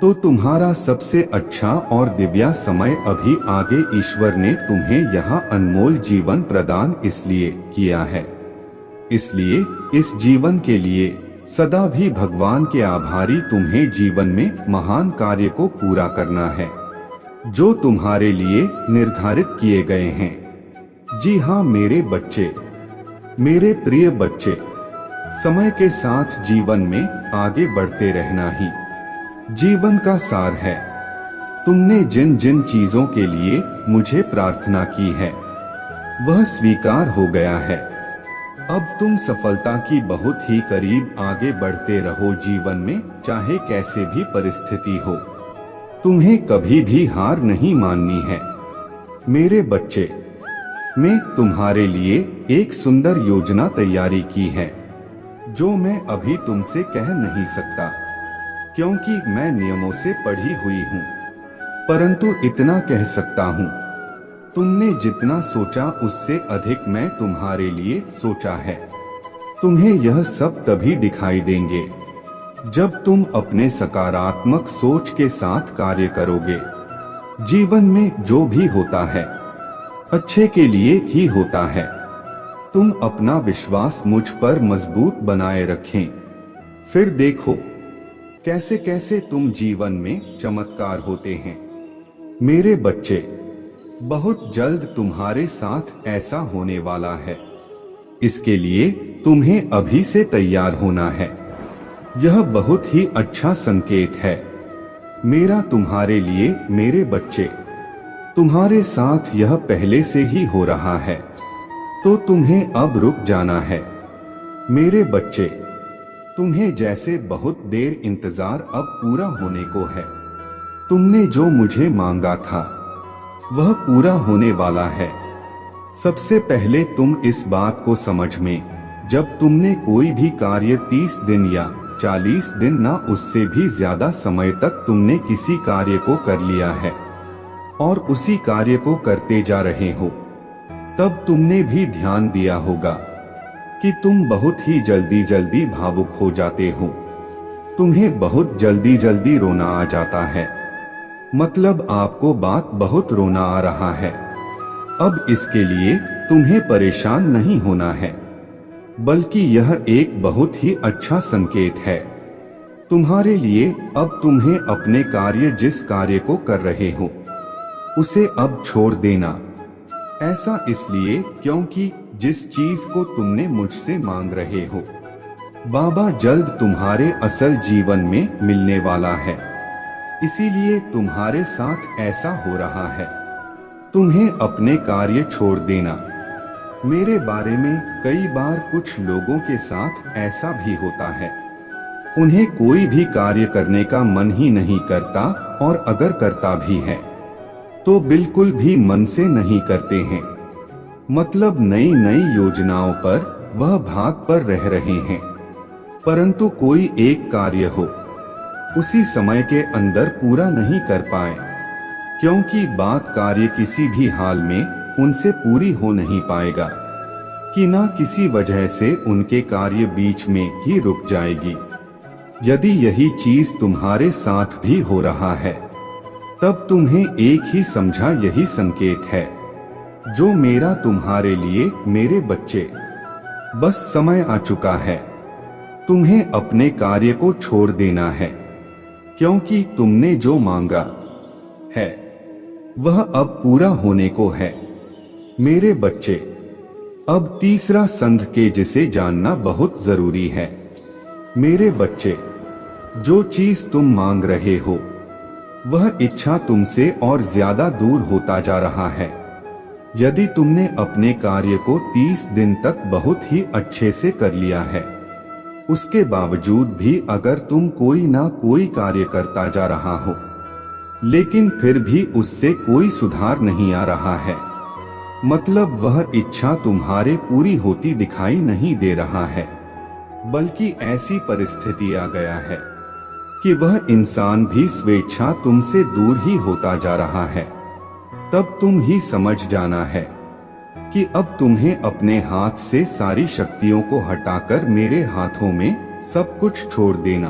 तो तुम्हारा सबसे अच्छा और दिव्या समय अभी आगे। ईश्वर ने तुम्हें यहाँ अनमोल जीवन प्रदान इसलिए किया है। इसलिए इस जीवन के लिए सदा भी भगवान के आभारी। तुम्हें जीवन में महान कार्य को पूरा करना है जो तुम्हारे लिए निर्धारित किए गए हैं। जी हाँ मेरे बच्चे, मेरे प्रिय बच्चे, समय के साथ जीवन में आगे बढ़ते रहना ही जीवन का सार है। तुमने जिन जिन चीजों के लिए मुझे प्रार्थना की है वह स्वीकार हो गया है। अब तुम सफलता की बहुत ही करीब आगे बढ़ते रहो जीवन में, चाहे कैसे भी परिस्थिति हो। तुम्हें कभी भी हार नहीं माननी है। मेरे बच्चे, मैं तुम्हारे लिए एक सुंदर योजना तैयारी की है जो मैं अभी तुमसे कह नहीं सकता, क्योंकि मैं नियमों से पढ़ी हुई हूँ। परंतु इतना कह सकता हूँ, तुमने जितना सोचा उससे अधिक मैं तुम्हारे लिए सोचा है। तुम्हें यह सब तभी दिखाई देंगे जब तुम अपने सकारात्मक सोच के साथ कार्य करोगे। जीवन में जो भी होता है अच्छे के लिए ही होता है। तुम अपना विश्वास मुझ पर मजबूत बनाए रखें, फिर देखो कैसे कैसे तुम जीवन में चमत्कार होते हैं। मेरे बच्चे, बहुत जल्द तुम्हारे साथ ऐसा होने वाला है। इसके लिए तुम्हें अभी से तैयार होना है। यह बहुत ही अच्छा संकेत है मेरा तुम्हारे लिए। मेरे बच्चे, तुम्हारे साथ यह पहले से ही हो रहा है, तो तुम्हें अब रुक जाना है। मेरे बच्चे, तुम्हें जैसे बहुत देर इंतजार अब पूरा होने को है। तुमने जो मुझे मांगा था वह पूरा होने वाला है। सबसे पहले तुम इस बात को समझ में, जब तुमने कोई भी कार्य 30 दिन या 40 दिन ना उससे भी ज्यादा समय तक तुमने किसी कार्य को कर लिया है और उसी कार्य को करते जा रहे हो, तब तुमने भी ध्यान दिया होगा कि तुम बहुत ही जल्दी जल्दी भावुक हो जाते हो। तुम्हें बहुत जल्दी जल्दी रोना आ जाता है, मतलब आपको बात बहुत रोना आ रहा है। अब इसके लिए तुम्हें परेशान नहीं होना है, बल्कि यह एक बहुत ही अच्छा संकेत है तुम्हारे लिए। अब तुम्हें अपने कार्य, जिस कार्य को कर रहे हो उसे अब छोड़ देना। ऐसा इसलिए क्योंकि जिस चीज को तुमने मुझसे मांग रहे हो, बाबा जल्द तुम्हारे असल जीवन में मिलने वाला है, इसीलिए तुम्हारे साथ ऐसा हो रहा है। तुम्हें अपने कार्य छोड़ देना। मेरे बारे में कई बार कुछ लोगों के साथ ऐसा भी होता है, उन्हें कोई भी कार्य करने का मन ही नहीं करता, और अगर करता भी है तो बिल्कुल भी मन से नहीं करते हैं। मतलब नई नई योजनाओं पर वह भाग पर रह रहे हैं, परंतु कोई एक कार्य हो उसी समय के अंदर पूरा नहीं कर पाए, क्योंकि बात कार्य किसी भी हाल में उनसे पूरी हो नहीं पाएगा, कि ना किसी वजह से उनके कार्य बीच में ही रुक जाएगी। यदि यही चीज तुम्हारे साथ भी हो रहा है, तब तुम्हें एक ही समझा यही संकेत है जो मेरा तुम्हारे लिए। मेरे बच्चे, बस समय आ चुका है, तुम्हें अपने कार्य को छोड़ देना है, क्योंकि तुमने जो मांगा है वह अब पूरा होने को है। मेरे बच्चे, अब तीसरा संघ के जिसे जानना बहुत जरूरी है। मेरे बच्चे, जो चीज तुम मांग रहे हो वह इच्छा तुमसे और ज्यादा दूर होता जा रहा है। यदि तुमने अपने कार्य को 30 दिन तक बहुत ही अच्छे से कर लिया है, उसके बावजूद भी अगर तुम कोई ना कोई कार्य करता जा रहा हो, लेकिन फिर भी उससे कोई सुधार नहीं आ रहा है, मतलब वह इच्छा तुम्हारे पूरी होती दिखाई नहीं दे रहा है, बल्कि ऐसी परिस्थिति आ गया है कि वह इंसान भी स्वेच्छा तुमसे दूर ही होता जा रहा है, तब तुम ही समझ जाना है कि अब तुम्हें अपने हाथ से सारी शक्तियों को हटाकर मेरे हाथों में सब कुछ छोड़ देना,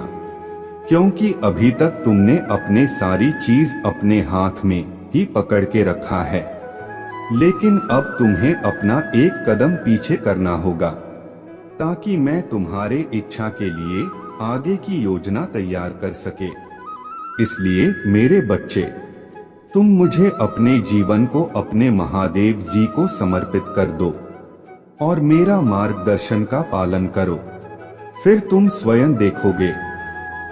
क्योंकि अभी तक तुमने अपने सारी चीज अपने हाथ में ही पकड़ के रखा है। लेकिन अब तुम्हें अपना एक कदम पीछे करना होगा, ताकि मैं तुम्हारे इच्छा के लिए आगे की योजना तैयार कर सके। इसलिए मेरे बच्चे, तुम मुझे अपने जीवन को अपने महादेव जी को समर्पित कर दो और मेरा मार्गदर्शन का पालन करो। फिर तुम स्वयं देखोगे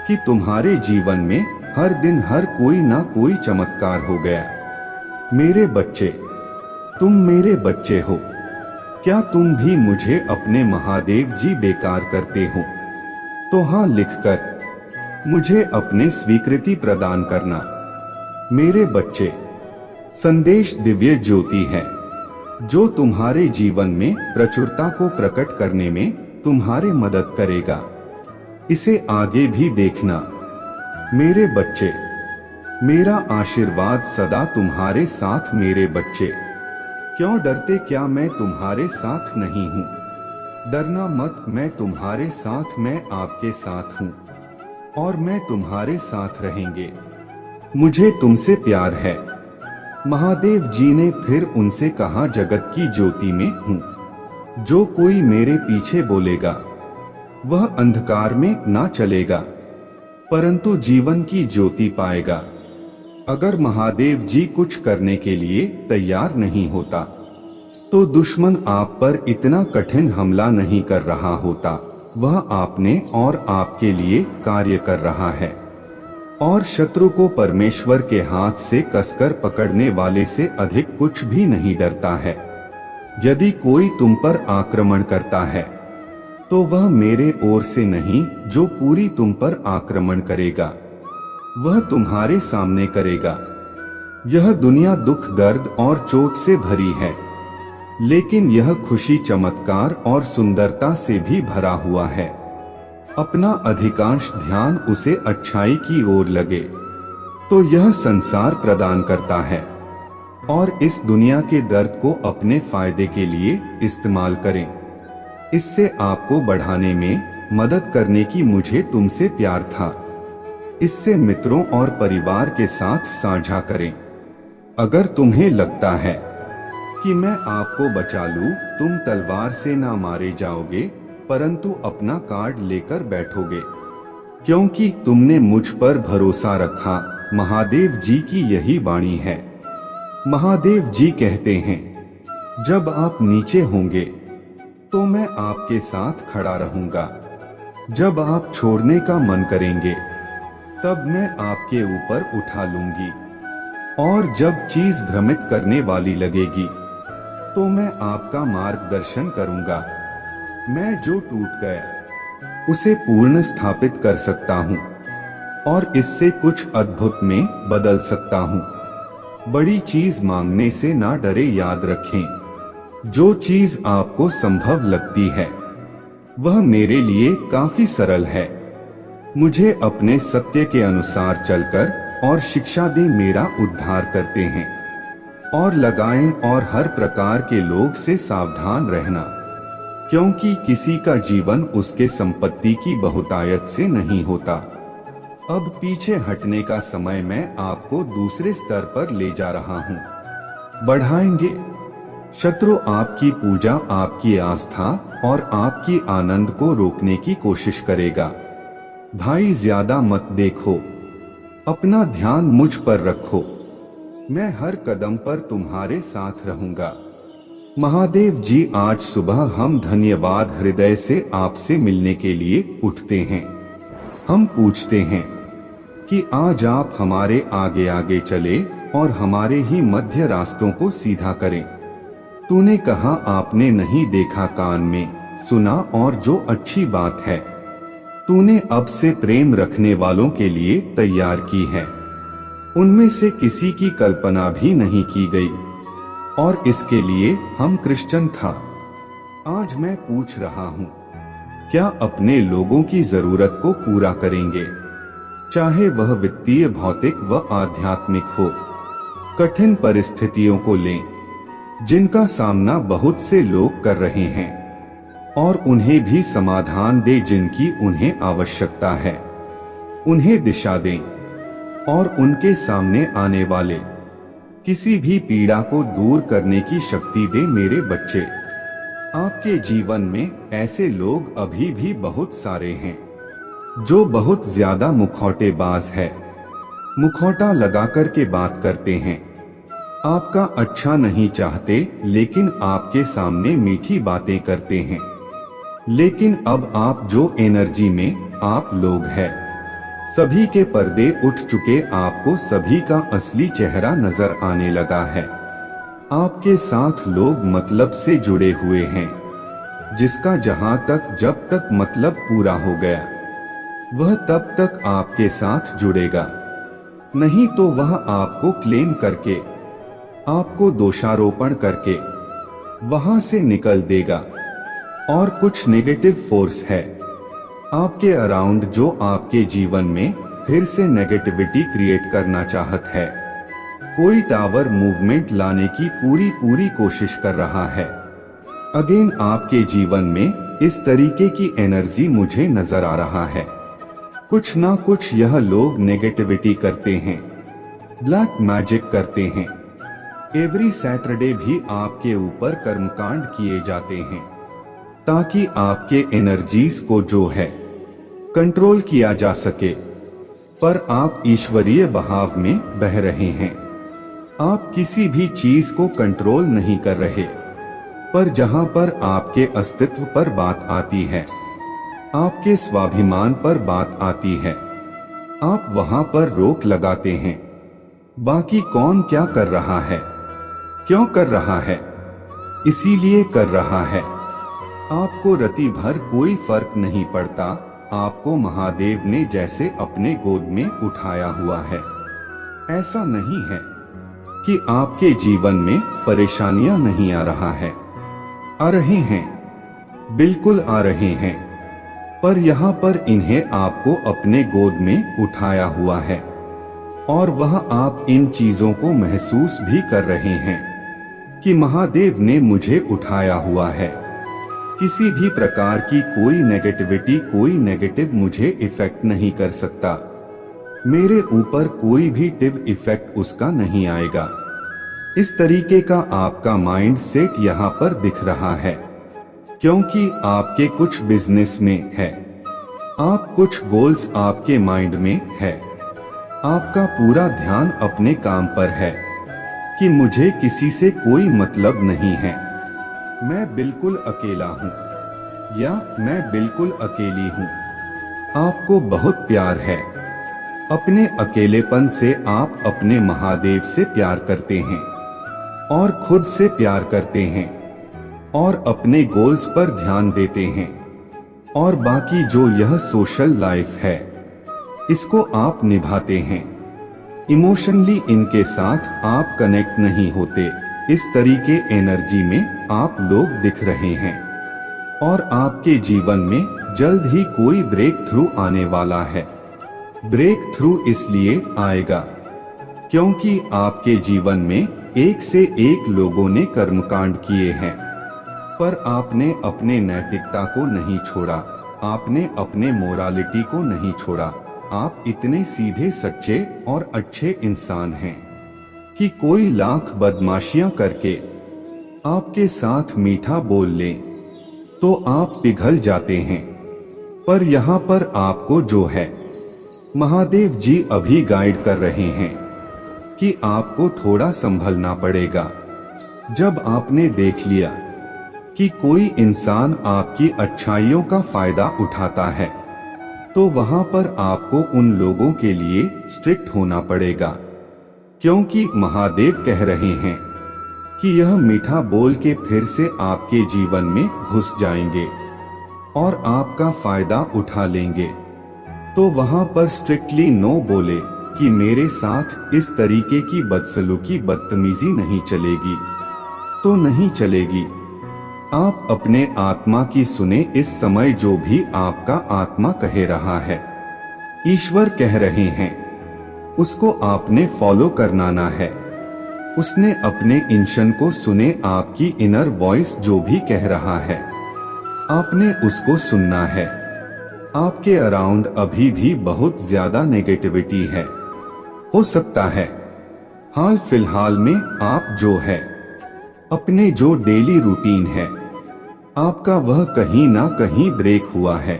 कि तुम्हारे जीवन में हर दिन हर कोई ना कोई चमत्कार हो गया। मेरे बच्चे, तुम मेरे बच्चे हो। क्या तुम भी मुझे अपने महादेव जी बेकार करते हो? तो हाँ लिखकर मुझे अपने स्वीकृति प्रदान करना। मेरे बच्चे, संदेश दिव्य ज्योति है जो तुम्हारे जीवन में प्रचुरता को प्रकट करने में तुम्हारी मदद करेगा। इसे आगे भी देखना। मेरे बच्चे, मेरा आशीर्वाद सदा तुम्हारे साथ। मेरे बच्चे, क्यों डरते? क्या मैं तुम्हारे साथ नहीं हूँ? डरना मत, मैं तुम्हारे साथ, मैं आपके साथ हूँ और मैं तुम्हारे साथ रहेंगे। मुझे तुमसे प्यार है। महादेव जी ने फिर उनसे कहा, जगत की ज्योति में हूँ। जो कोई मेरे पीछे बोलेगा वह अंधकार में ना चलेगा, परंतु जीवन की ज्योति पाएगा। अगर महादेव जी कुछ करने के लिए तैयार नहीं होता तो दुश्मन आप पर इतना कठिन हमला नहीं कर रहा होता वह आपने और आपके लिए कार्य कर रहा है, और शत्रु को परमेश्वर के हाथ से कसकर पकड़ने वाले से अधिक कुछ भी नहीं डरता है। यदि कोई तुम पर आक्रमण करता है तो वह मेरे ओर से नहीं, जो पूरी तुम पर आक्रमण करेगा वह तुम्हारे सामने करेगा। यह दुनिया दुख, दर्द और चोट से भरी है, लेकिन यह खुशी, चमत्कार और सुंदरता से भी भरा हुआ है। अपना अधिकांश ध्यान उसे अच्छाई की ओर लगे तो यह संसार प्रदान करता है, और इस दुनिया के दर्द को अपने फायदे के लिए इस्तेमाल करें। इससे आपको बढ़ाने में मदद करने की मुझे तुमसे प्यार था। इससे मित्रों और परिवार के साथ साझा करें। अगर तुम्हें लगता है कि मैं आपको बचा लूं, तुम तलवार से ना मारे जाओगे, परंतु अपना कार्ड लेकर बैठोगे, क्योंकि तुमने मुझ पर भरोसा रखा। महादेव जी की यही वाणी है। महादेव जी कहते हैं, जब आप नीचे होंगे तो मैं आपके साथ खड़ा रहूंगा। जब आप छोड़ने का मन करेंगे तब मैं आपके ऊपर उठा लूंगी, और जब चीज भ्रमित करने वाली लगेगी तो मैं आपका मार्गदर्शन करूंगा। मैं जो टूट गया उसे पुनः स्थापित कर सकता हूं, और इससे कुछ अद्भुत में बदल सकता हूं। बड़ी चीज मांगने से ना डरे। याद रखें, जो चीज आपको संभव लगती है वह मेरे लिए काफी सरल है। मुझे अपने सत्य के अनुसार चलकर और शिक्षा दे मेरा उद्धार करते हैं, और लगाएं और हर प्रकार के लोग से सावधान रहना, क्योंकि किसी का जीवन उसके संपत्ति की बहुतायत से नहीं होता। अब पीछे हटने का समय, मैं आपको दूसरे स्तर पर ले जा रहा हूँ। बढ़ाएंगे। शत्रु आपकी पूजा, आपकी आस्था और आपकी आनंद को रोकने की कोशिश करेगा। भाई, ज्यादा मत देखो, अपना ध्यान मुझ पर रखो। मैं हर कदम पर तुम्हारे साथ रहूंगा। महादेव जी, आज सुबह हम धन्यवाद हृदय से आपसे मिलने के लिए उठते हैं। हम पूछते हैं कि आज आप हमारे आगे आगे चले और हमारे ही मध्य रास्तों को सीधा करें। तूने कहा, आपने नहीं देखा, कान में सुना, और जो अच्छी बात है तूने अब से प्रेम रखने वालों के लिए तैयार की है। उनमें से किसी की कल्पना भी नहीं की गई, और इसके लिए हम क्रिश्चियन था। आज मैं पूछ रहा हूँ, क्या अपने लोगों की जरूरत को पूरा करेंगे, चाहे वह वित्तीय, भौतिक व आध्यात्मिक हो। कठिन परिस्थितियों को लें जिनका सामना बहुत से लोग कर रहे हैं, और उन्हें भी समाधान दे जिनकी उन्हें आवश्यकता है। उन्हें दिशा दें और उनके सामने आने वाले किसी भी पीड़ा को दूर करने की शक्ति दे। मेरे बच्चे, आपके जीवन में ऐसे लोग अभी भी बहुत सारे हैं जो बहुत ज्यादा मुखौटेबाज है, मुखौटा लगाकर के बात करते हैं, आपका अच्छा नहीं चाहते, लेकिन आपके सामने मीठी बातें करते हैं। लेकिन अब आप जो एनर्जी में आप लोग हैं, सभी के पर्दे उठ चुके, आपको सभी का असली चेहरा नजर आने लगा है। आपके साथ लोग मतलब से जुड़े हुए हैं, जिसका जहां तक जब तक मतलब पूरा हो गया वह तब तक आपके साथ जुड़ेगा, नहीं तो वह आपको क्लेम करके, आपको दोषारोपण करके वहां से निकल देगा। और कुछ नेगेटिव फोर्स है आपके अराउंड जो आपके जीवन में फिर से नेगेटिविटी क्रिएट करना चाहत है। कोई टावर मूवमेंट लाने की पूरी कोशिश कर रहा है। अगेन आपके जीवन में इस तरीके की एनर्जी मुझे नजर आ रहा है। कुछ ना कुछ यह लोग नेगेटिविटी करते हैं, ब्लैक मैजिक करते हैं। एवरी सैटरडे भी आपके ऊपर कर्मकांड किए जाते हैं ताकि आपके एनर्जीज को जो है कंट्रोल किया जा सके, पर आप ईश्वरीय बहाव में बह रहे हैं। आप किसी भी चीज को कंट्रोल नहीं कर रहे, पर जहां पर आपके अस्तित्व पर बात आती है आपके स्वाभिमान पर बात आती है, आप वहां पर रोक लगाते हैं। बाकी कौन क्या कर रहा है, क्यों कर रहा है, इसीलिए कर रहा है। आपको रति भर कोई फर्क नहीं पड़ता। आपको महादेव ने जैसे अपने गोद में उठाया हुआ है। ऐसा नहीं है कि आपके जीवन में परेशानियां नहीं आ रहा है, आ रहे हैं, बिल्कुल आ रहे हैं, पर यहाँ पर इन्हें आपको अपने गोद में उठाया हुआ है और वह आप इन चीजों को महसूस भी कर रहे हैं कि महादेव ने मुझे उठाया हुआ है। किसी भी प्रकार की कोई नेगेटिविटी, कोई नेगेटिव मुझे इफेक्ट नहीं कर सकता। मेरे ऊपर कोई भी टिव इफेक्ट उसका नहीं आएगा। इस तरीके का आपका माइंड सेट यहाँ पर दिख रहा है, क्योंकि आपके कुछ बिजनेस में है, आप कुछ गोल्स आपके माइंड में है। आपका पूरा ध्यान अपने काम पर है कि मुझे किसी से कोई मतलब नहीं है, मैं बिल्कुल अकेला हूँ या मैं बिल्कुल अकेली हूँ। आपको बहुत प्यार है। अपने अकेलेपन से आप अपने महादेव से प्यार करते हैं और खुद से प्यार करते हैं और अपने गोल्स पर ध्यान देते हैं। और बाकी जो यह सोशल लाइफ है, इसको आप निभाते हैं। इमोशनली इनके साथ आप कनेक्ट नहीं होते। इस तरीके एनर्जी में आप लोग दिख रहे हैं और आपके जीवन में जल्द ही कोई ब्रेक थ्रू आने वाला है। ब्रेक थ्रू इसलिए आएगा क्योंकि आपके जीवन में एक से एक लोगों ने कर्मकांड किए हैं, पर आपने अपने नैतिकता को नहीं छोड़ा, आपने अपने मोरालिटी को नहीं छोड़ा। आप इतने सीधे सच्चे और अच्छे इंसान हैं कि कोई लाख बदमाशियां करके आपके साथ मीठा बोल ले तो आप पिघल जाते हैं। पर यहाँ पर आपको जो है, महादेव जी अभी गाइड कर रहे हैं कि आपको थोड़ा संभलना पड़ेगा। जब आपने देख लिया कि कोई इंसान आपकी अच्छाइयों का फायदा उठाता है, तो वहां पर आपको उन लोगों के लिए स्ट्रिक्ट होना पड़ेगा, क्योंकि महादेव कह रहे हैं कि यह मीठा बोल के फिर से आपके जीवन में घुस जाएंगे और आपका फायदा उठा लेंगे। तो वहां पर स्ट्रिक्टली नो बोले कि मेरे साथ इस तरीके की बदसलूकी, बदतमीजी नहीं चलेगी, तो नहीं चलेगी। आप अपने आत्मा की सुने। इस समय जो भी आपका आत्मा कह रहा है, ईश्वर कह रहे हैं, उसको आपने फॉलो करना है। उसने अपने इंशन को सुने। आपकी इनर वॉइस जो भी कह रहा है, आपने उसको सुनना है। आपके अराउंड अभी भी बहुत ज्यादा नेगेटिविटी है। हो सकता है हाल फिलहाल में आप जो है, अपने जो डेली रूटीन है आपका, वह कहीं ना कहीं ब्रेक हुआ है।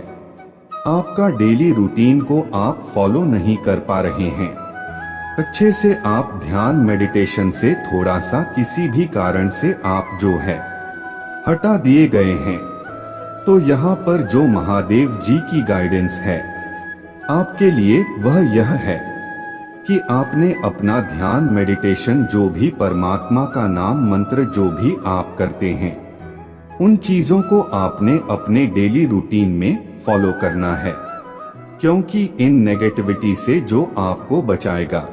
आपका डेली रूटीन को आप फॉलो नहीं कर पा रहे हैं अच्छे से। आप ध्यान मेडिटेशन से थोड़ा सा किसी भी कारण से आप जो है हटा दिए गए हैं। तो यहाँ पर जो महादेव जी की गाइडेंस है आपके लिए, वह यह है कि आपने अपना ध्यान मेडिटेशन, जो भी परमात्मा का नाम मंत्र जो भी आप करते हैं, उन चीजों को आपने अपने डेली रूटीन में फॉलो करना है, क्योंकि इन नेगेटिविटी से जो आपको बचाएगा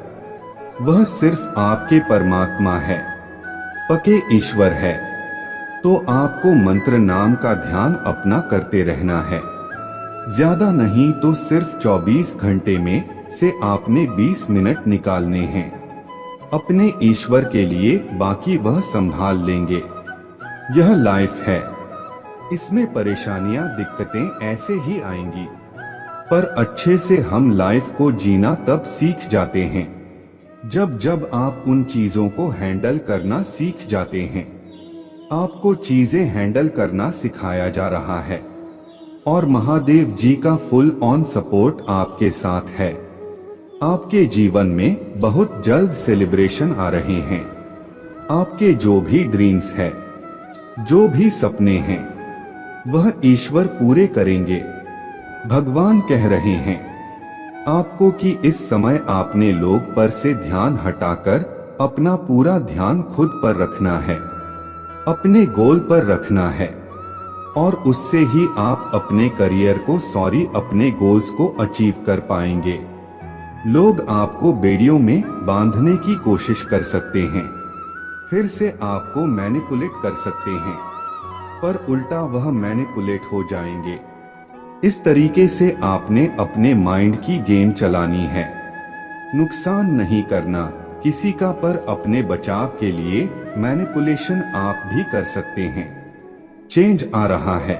वह सिर्फ आपके परमात्मा है, पके ईश्वर है। तो आपको मंत्र नाम का ध्यान अपना करते रहना है। ज्यादा नहीं तो सिर्फ 24 घंटे में से आपने 20 मिनट निकालने हैं अपने ईश्वर के लिए, बाकी वह संभाल लेंगे। यह लाइफ है, इसमें परेशानियां, दिक्कतें ऐसे ही आएंगी, पर अच्छे से हम लाइफ को जीना तब सीख जाते हैं जब जब आप उन चीजों को हैंडल करना सीख जाते हैं। आपको चीजें हैंडल करना सिखाया जा रहा है और महादेव जी का फुल ऑन सपोर्ट आपके साथ है। आपके जीवन में बहुत जल्द सेलिब्रेशन आ रहे हैं। आपके जो भी ड्रीम्स है, जो भी सपने हैं, वह ईश्वर पूरे करेंगे। भगवान कह रहे हैं आपको कि इस समय आपने लोग पर से ध्यान हटाकर अपना पूरा ध्यान खुद पर रखना है, अपने गोल पर रखना है, और उससे ही आप अपने करियर को अपने गोल्स को अचीव कर पाएंगे। लोग आपको बेड़ियों में बांधने की कोशिश कर सकते हैं, फिर से आपको मैनिपुलेट कर सकते हैं, पर उल्टा वह मैनिपुलेट हो जाएंगे। इस तरीके से आपने अपने माइंड की गेम चलानी है, नुकसान नहीं करना किसी का, पर अपने बचाव के लिए मैनिपुलेशन आप भी कर सकते हैं। चेंज आ रहा है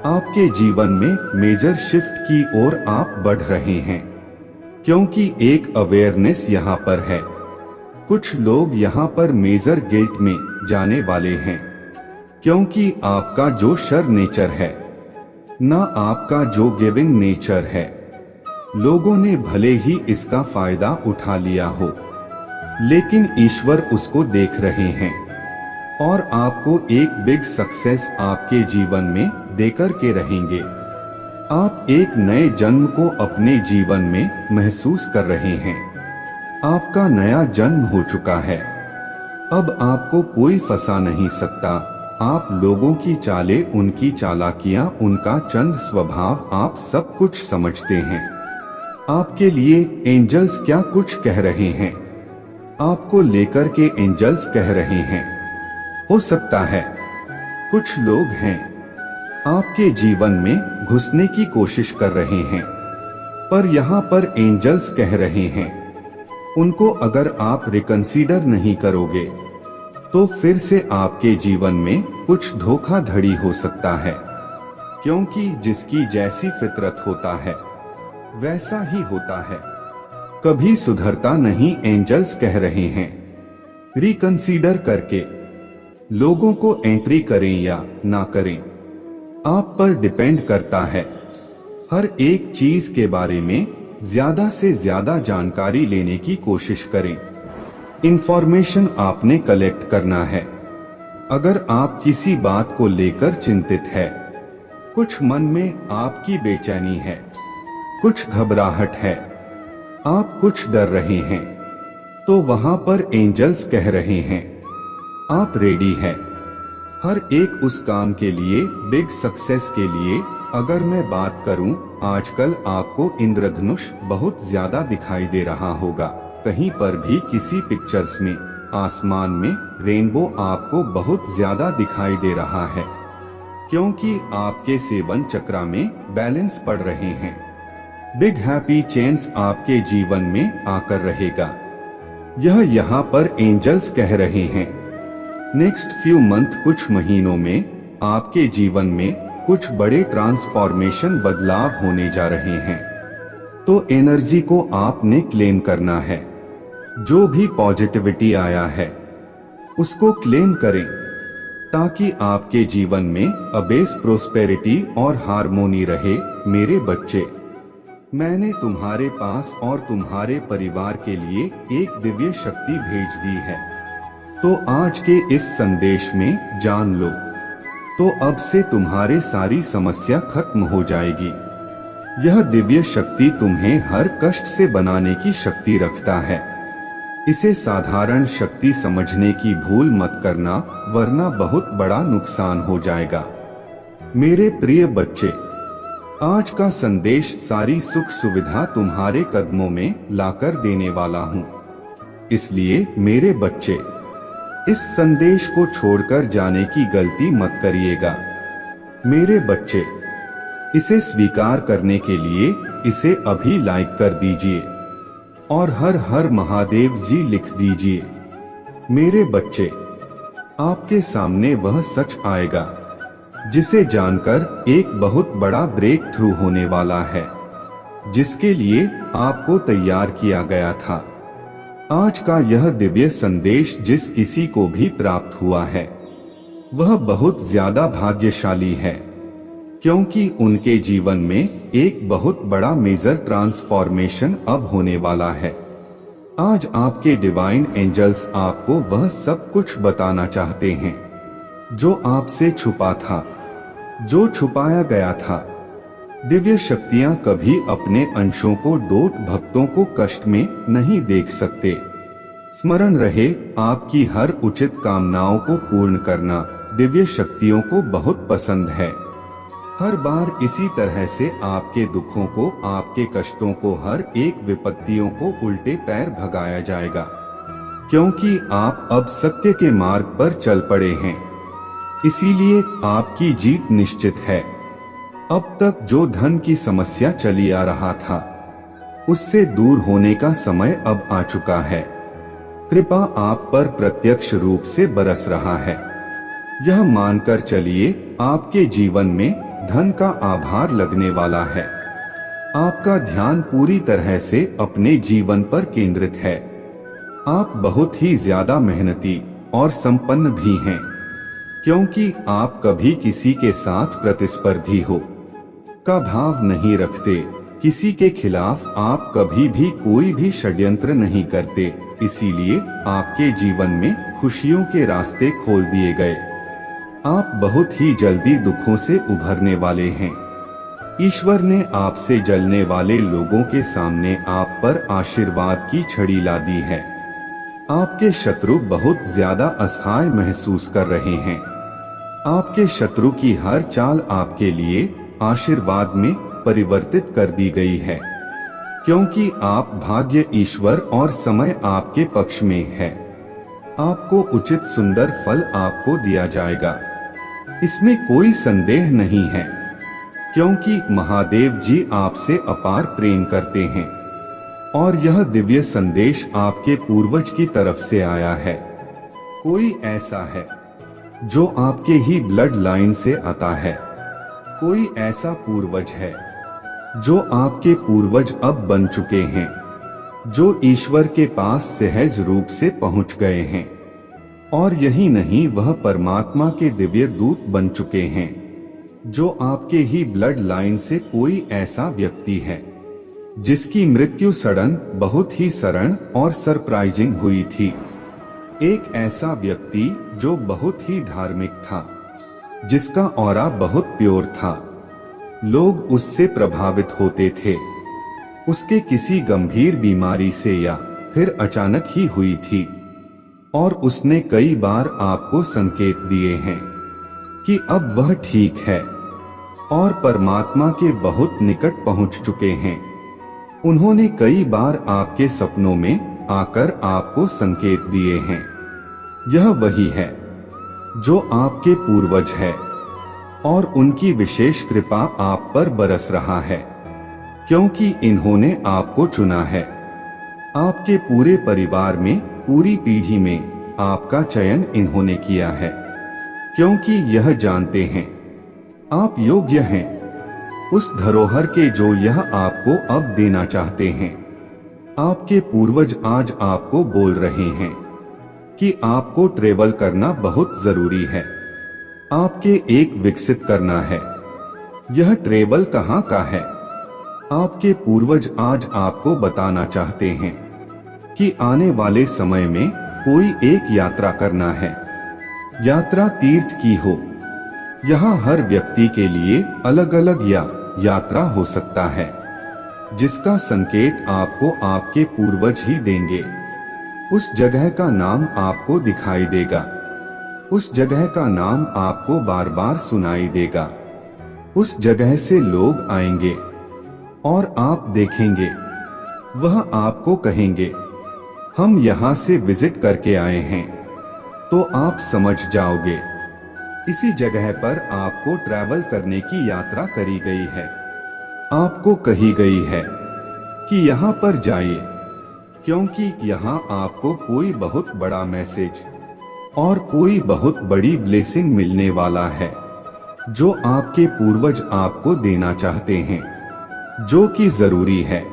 आपके जीवन में, मेजर शिफ्ट की ओर आप बढ़ रहे हैं, क्योंकि एक अवेयरनेस यहाँ पर है। कुछ लोग यहाँ पर मेजर गिल्ट में जाने वाले हैं, क्योंकि आपका जो शर नेचर है ना आपका जो गिविंग नेचर है, लोगों ने भले ही इसका फायदा उठा लिया हो, लेकिन ईश्वर उसको देख रहे हैं और आपको एक बिग सक्सेस आपके जीवन में देकर के रहेंगे। आप एक नए जन्म को अपने जीवन में महसूस कर रहे हैं। आपका नया जन्म हो चुका है, अब आपको कोई फंसा नहीं सकता। आप लोगों की चालें, उनकी चालाकियां, उनका चंद स्वभाव आप सब कुछ समझते हैं। आपके लिए एंजल्स क्या कुछ कह रहे हैं, आपको लेकर के एंजल्स कह रहे हैं। हो सकता है कुछ लोग हैं आपके जीवन में घुसने की कोशिश कर रहे हैं, पर यहाँ पर एंजल्स कह रहे हैं उनको अगर आप रिकंसीडर नहीं करोगे तो फिर से आपके जीवन में कुछ धोखाधड़ी हो सकता है, क्योंकि जिसकी जैसी फितरत होता है वैसा ही होता है, कभी सुधरता नहीं। एंजल्स कह रहे हैं रिकंसीडर करके लोगों को एंट्री करें या ना करें, आप पर डिपेंड करता है। हर एक चीज के बारे में ज्यादा से ज्यादा जानकारी लेने की कोशिश करें। इंफॉर्मेशन आपने कलेक्ट करना है। अगर आप किसी बात को लेकर चिंतित है, कुछ मन में आपकी बेचैनी है, कुछ घबराहट है, आप कुछ डर रहे हैं, तो वहां पर एंजल्स कह रहे हैं आप रेडी है हर एक उस काम के लिए, बिग सक्सेस के लिए। अगर मैं बात करूं, आजकल आपको इंद्रधनुष बहुत ज्यादा दिखाई दे रहा होगा। कहीं पर भी किसी पिक्चर्स में आसमान में रेनबो आपको बहुत ज्यादा दिखाई दे रहा है, क्योंकि आपके सेवन चक्र में बैलेंस पड़ रहे हैं। बिग हैप्पी चेंज आपके जीवन में आकर रहेगा, यह यहाँ पर एंजल्स कह रहे हैं। नेक्स्ट फ्यू मंथ, कुछ महीनों में आपके जीवन में कुछ बड़े ट्रांसफॉर्मेशन, बदलाव होने जा रहे हैं। तो एनर्जी को आपने क्लेम करना है। जो भी पॉजिटिविटी आया है उसको क्लेम करें, ताकि आपके जीवन में अबेस प्रोस्पेरिटी और हार्मोनी रहे। मेरे बच्चे, मैंने तुम्हारे पास और तुम्हारे परिवार के लिए एक दिव्य शक्ति भेज दी है, तो आज के इस संदेश में जान लो, तो अब से तुम्हारे सारी समस्या खत्म हो जाएगी। यह दिव्य शक्ति तुम्हें हर कष्ट से बनाने की शक्ति रखता है। इसे साधारण शक्ति समझने की भूल मत करना, वरना बहुत बड़ा नुकसान हो जाएगा। मेरे प्रिय बच्चे, आज का संदेश सारी सुख सुविधा तुम्हारे कदमों में लाकर देने वाला हूँ। इसलिए मेरे बच्चे, इस संदेश को छोड़कर जाने की गलती मत करिएगा। मेरे बच्चे, इसे स्वीकार करने के लिए इसे अभी लाइक कर दीजिए और हर हर महादेव जी लिख दीजिए। मेरे बच्चे, आपके सामने वह सच आएगा जिसे जानकर एक बहुत बड़ा ब्रेक थ्रू होने वाला है, जिसके लिए आपको तैयार किया गया था। आज का यह दिव्य संदेश जिस किसी को भी प्राप्त हुआ है वह बहुत ज्यादा भाग्यशाली है, क्योंकि उनके जीवन में एक बहुत बड़ा मेजर ट्रांसफॉर्मेशन अब होने वाला है। आज आपके डिवाइन एंजल्स आपको वह सब कुछ बताना चाहते हैं जो आपसे छुपा था, जो छुपाया गया था, दिव्य शक्तियां कभी अपने अंशों को डोट भक्तों को कष्ट में नहीं देख सकते। स्मरण रहे, आपकी हर उचित कामनाओं को पूर्ण करना दिव्य शक्तियों को बहुत पसंद है। हर बार इसी तरह से आपके दुखों को, आपके कष्टों को, हर एक विपत्तियों को उल्टे पैर भगाया जाएगा, क्योंकि आप अब सत्य के मार्ग पर चल पड़े हैं। इसीलिए आपकी जीत निश्चित है। अब तक जो धन की समस्या चली आ रहा था, उससे दूर होने का समय अब आ चुका है। कृपा आप पर प्रत्यक्ष रूप से बरस रहा है। यह मानकर चलिए, आपके जीवन में धन का आभार लगने वाला है। आपका ध्यान पूरी तरह से अपने जीवन पर केंद्रित है। आप बहुत ही ज्यादा मेहनती और संपन्न भी हैं, क्योंकि आप कभी किसी के साथ प्रतिस्पर्धी हो का भाव नहीं रखते। किसी के खिलाफ आप कभी भी कोई भी षड्यंत्र नहीं करते। इसीलिए आपके जीवन में खुशियों के रास्ते खोल दिए गए। आप बहुत ही जल्दी दुखों से उभरने वाले हैं। ईश्वर ने आपसे जलने वाले लोगों के सामने आप पर आशीर्वाद की छड़ी ला दी है। आपके शत्रु बहुत ज्यादा असहाय महसूस कर रहे हैं। आपके शत्रु की हर चाल आपके लिए आशीर्वाद में परिवर्तित कर दी गई है, क्योंकि आप भाग्य, ईश्वर और समय आपके पक्ष में है। आपको उचित सुंदर फल आपको दिया जाएगा, इसमें कोई संदेह नहीं है, क्योंकि महादेव जी आपसे अपार प्रेम करते हैं और यह दिव्य संदेश आपके पूर्वज की तरफ से आया है। कोई ऐसा है जो आपके ही ब्लड लाइन से आता है। कोई ऐसा पूर्वज है जो आपके पूर्वज अब बन चुके हैं, जो ईश्वर के पास सहज रूप से पहुंच गए हैं। और यही नहीं, वह परमात्मा के दिव्य दूत बन चुके हैं, जो आपके ही ब्लड लाइन से कोई ऐसा व्यक्ति है जिसकी मृत्यु सडन, बहुत ही सरल और सरप्राइजिंग हुई थी। एक ऐसा व्यक्ति जो बहुत ही धार्मिक था, जिसका ऑरा बहुत प्योर था। लोग उससे प्रभावित होते थे। उसके किसी गंभीर बीमारी से या फिर अचानक ही हुई थी, और उसने कई बार आपको संकेत दिए हैं कि अब वह ठीक है और परमात्मा के बहुत निकट पहुंच चुके हैं। उन्होंने कई बार आपके सपनों में आकर आपको संकेत दिए हैं। यह वही है जो आपके पूर्वज है, और उनकी विशेष कृपा आप पर बरस रहा है, क्योंकि इन्होंने आपको चुना है। आपके पूरे परिवार में, पूरी पीढ़ी में आपका चयन इन्होंने किया है, क्योंकि यह जानते हैं आप योग्य हैं उस धरोहर के जो यह आपको अब देना चाहते हैं। आपके पूर्वज आज आपको बोल रहे हैं कि आपको ट्रेवल करना बहुत जरूरी है, आपके एक विकसित करना है। यह ट्रेवल कहाँ का है? आपके पूर्वज आज आपको बताना चाहते हैं कि आने वाले समय में कोई एक यात्रा करना है। यात्रा तीर्थ की हो। यहाँ हर व्यक्ति के लिए अलग अलग यात्रा हो सकता है, जिसका संकेत आपको आपके पूर्वज ही देंगे। उस जगह का नाम आपको दिखाई देगा, उस जगह का नाम आपको बार बार सुनाई देगा। उस जगह से लोग आएंगे और आप देखेंगे, वह आपको कहेंगे हम यहाँ से विजिट करके आए हैं, तो आप समझ जाओगे इसी जगह पर आपको ट्रैवल करने की यात्रा करी गई है। आपको कही गई है कि यहाँ पर जाइए, क्योंकि यहाँ आपको कोई बहुत बड़ा मैसेज और कोई बहुत बड़ी ब्लेसिंग मिलने वाला है, जो आपके पूर्वज आपको देना चाहते हैं, जो कि जरूरी है।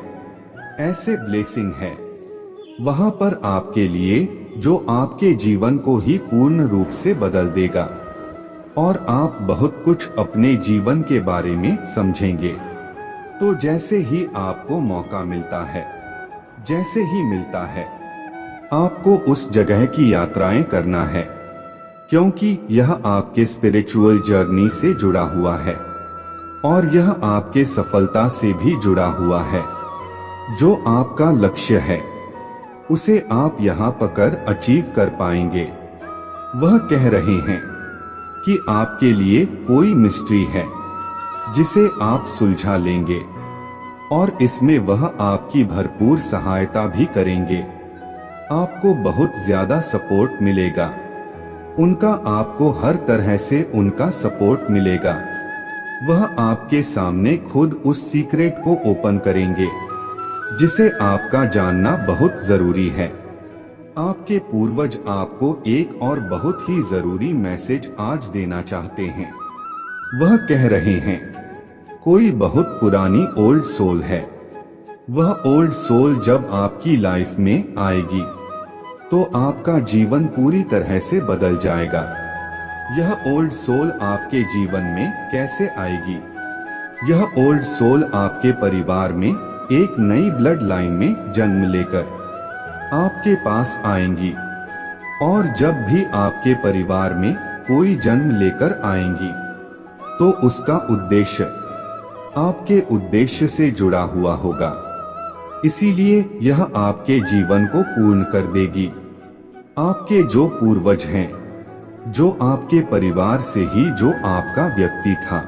ऐसे ब्लेसिंग है वहां पर आपके लिए जो आपके जीवन को ही पूर्ण रूप से बदल देगा, और आप बहुत कुछ अपने जीवन के बारे में समझेंगे। तो जैसे ही आपको मौका मिलता है, जैसे ही मिलता है, आपको उस जगह की यात्राएं करना है, क्योंकि यह आपके स्पिरिचुअल जर्नी से जुड़ा हुआ है। और यह आपके सफलता से भी जुड़ा हुआ है। जो आपका लक्ष्य है उसे आप यहाँ पकड़ अचीव कर पाएंगे। वह कह रहे हैं कि आपके लिए कोई मिस्ट्री है जिसे आप सुलझा लेंगे और इसमें वह आपकी भरपूर सहायता भी करेंगे। आपको बहुत ज्यादा सपोर्ट मिलेगा। उनका आपको हर तरह से उनका सपोर्ट मिलेगा। वह आपके सामने खुद उस सीक्रेट को ओपन करेंगे जिसे आपका जानना बहुत जरूरी है। आपके पूर्वज आपको एक और बहुत ही जरूरी मैसेज आज देना चाहते हैं। वह कह रहे हैं कोई बहुत पुरानी ओल्ड सोल है। वह ओल्ड सोल जब आपकी लाइफ में आएगी तो आपका जीवन पूरी तरह से बदल जाएगा। यह ओल्ड सोल आपके जीवन में कैसे आएगी? यह ओल्ड सोल आपके परिवार में एक नई ब्लड लाइन में जन्म लेकर आपके पास आएंगी और जब भी आपके परिवार में कोई जन्म लेकर आएंगी तो उसका उद्देश्य आपके उद्देश्य से जुड़ा हुआ होगा। इसीलिए यह आपके जीवन को पूर्ण कर देगी। आपके जो पूर्वज हैं, जो आपके परिवार से ही जो आपका व्यक्ति था,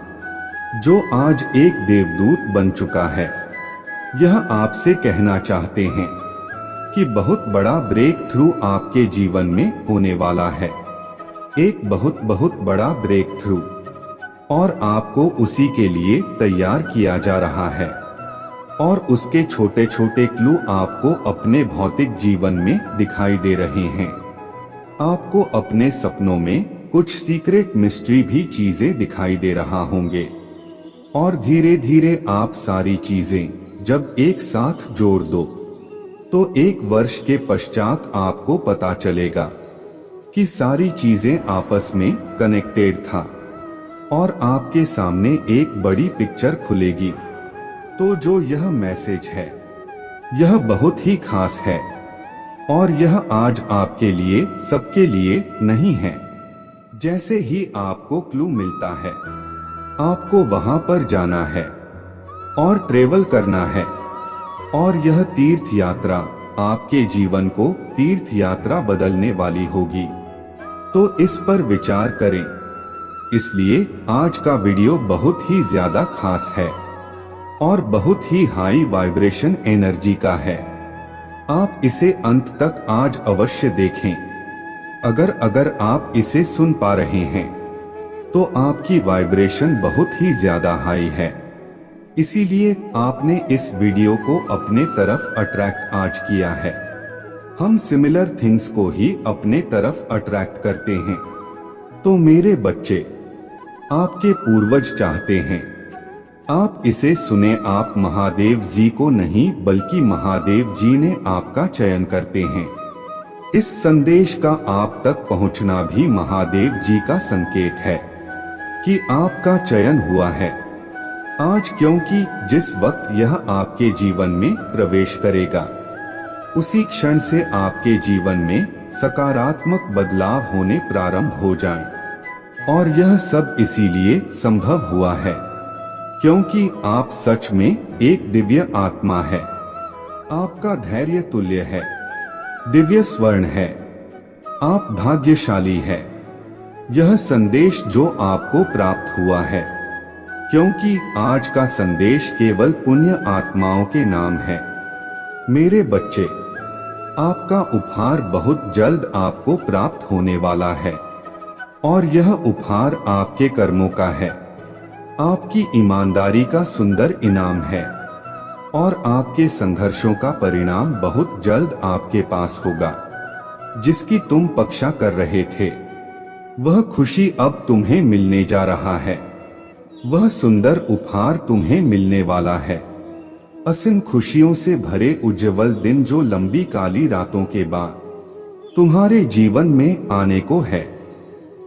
जो आज एक देवदूत बन चुका है, यह आपसे कहना चाहते हैं कि बहुत बड़ा ब्रेक थ्रू आपके जीवन में होने वाला है। एक बहुत बहुत बड़ा ब्रेक थ्रू, और आपको उसी के लिए तैयार किया जा रहा है। और उसके छोटे छोटे क्लू आपको अपने भौतिक जीवन में दिखाई दे रहे हैं। आपको अपने सपनों में कुछ सीक्रेट मिस्ट्री भी चीजें दिखाई दे रहा होंगे और धीरे धीरे आप सारी चीजें जब एक साथ जोड़ दो तो 1 वर्ष के पश्चात आपको पता चलेगा कि सारी चीजें आपस में कनेक्टेड था और आपके सामने एक बड़ी पिक्चर खुलेगी। तो जो यह मैसेज है यह बहुत ही खास है और यह आज आपके लिए सबके लिए नहीं है। जैसे ही आपको क्लू मिलता है आपको वहां पर जाना है और ट्रेवल करना है और यह तीर्थ यात्रा आपके जीवन को तीर्थ यात्रा बदलने वाली होगी। तो इस पर विचार करें। इसलिए आज का वीडियो बहुत ही ज्यादा खास है और बहुत ही हाई वाइब्रेशन एनर्जी का है। आप इसे अंत तक आज अवश्य देखें। अगर आप इसे सुन पा रहे हैं तो आपकी वाइब्रेशन बहुत ही ज्यादा हाई है। इसीलिए आपने इस वीडियो को अपने तरफ अट्रैक्ट आज किया है। हम सिमिलर थिंग्स को ही अपने तरफ अट्रैक्ट करते हैं। तो मेरे बच्चे, आपके पूर्वज चाहते हैं आप इसे सुने। आप महादेव जी को नहीं बल्कि महादेव जी ने आपका चयन करते हैं। इस संदेश का आप तक पहुंचना भी महादेव जी का संकेत है कि आपका चयन हुआ है आज, क्योंकि जिस वक्त यह आपके जीवन में प्रवेश करेगा उसी क्षण से आपके जीवन में सकारात्मक बदलाव होने प्रारंभ हो जाएं। और यह सब इसीलिए संभव हुआ है क्योंकि आप सच में एक दिव्य आत्मा है। आपका धैर्य तुल्य है, दिव्य स्वर्ण है, आप भाग्यशाली है। यह संदेश जो आपको प्राप्त हुआ है क्योंकि आज का संदेश केवल पुण्य आत्माओं के नाम है। मेरे बच्चे, आपका उपहार बहुत जल्द आपको प्राप्त होने वाला है और यह उपहार आपके कर्मों का है, आपकी ईमानदारी का सुंदर इनाम है और आपके संघर्षों का परिणाम बहुत जल्द आपके पास होगा। जिसकी तुम पक्षा कर रहे थे वह खुशी अब तुम्हें मिलने जा रहा है। वह सुंदर उपहार तुम्हें मिलने वाला है। असीम खुशियों से भरे उज्जवल दिन जो लंबी काली रातों के बाद तुम्हारे जीवन में आने को है।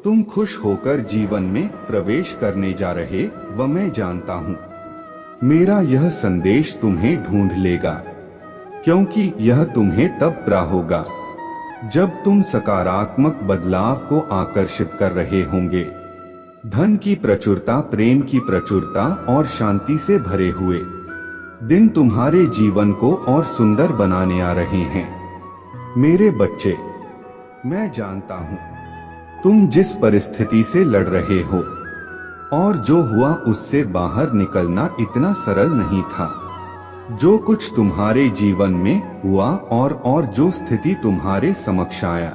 तुम खुश होकर जीवन में प्रवेश करने जा रहे वह मैं जानता हूँ। मेरा यह संदेश तुम्हें ढूंढ लेगा क्योंकि यह तुम्हें तब प्राप्त होगा जब तुम सकारात्मक बदलाव को आकर्षित कर रहे होंगे। धन की प्रचुरता, प्रेम की प्रचुरता और शांति से भरे हुए दिन तुम्हारे जीवन को और सुंदर बनाने आ रहे हैं। मेरे बच्चे, मैं जानता हूं तुम जिस परिस्थिति से लड़ रहे हो और जो हुआ उससे बाहर निकलना इतना सरल नहीं था। जो कुछ तुम्हारे जीवन में हुआ और जो स्थिति तुम्हारे समक्ष आया,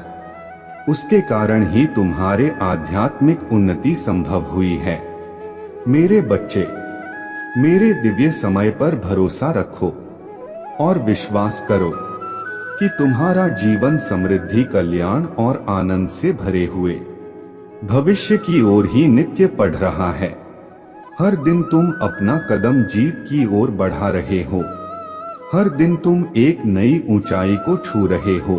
उसके कारण ही तुम्हारे आध्यात्मिक उन्नति संभव हुई है। मेरे बच्चे, मेरे दिव्य समय पर भरोसा रखो और विश्वास करो कि तुम्हारा जीवन समृद्धि, कल्याण और आनंद से भरे हुए भविष्य की ओर ही नित्य बढ़ रहा है। हर दिन तुम अपना कदम जीत की ओर बढ़ा रहे हो। हर दिन तुम एक नई ऊंचाई को छू रहे हो।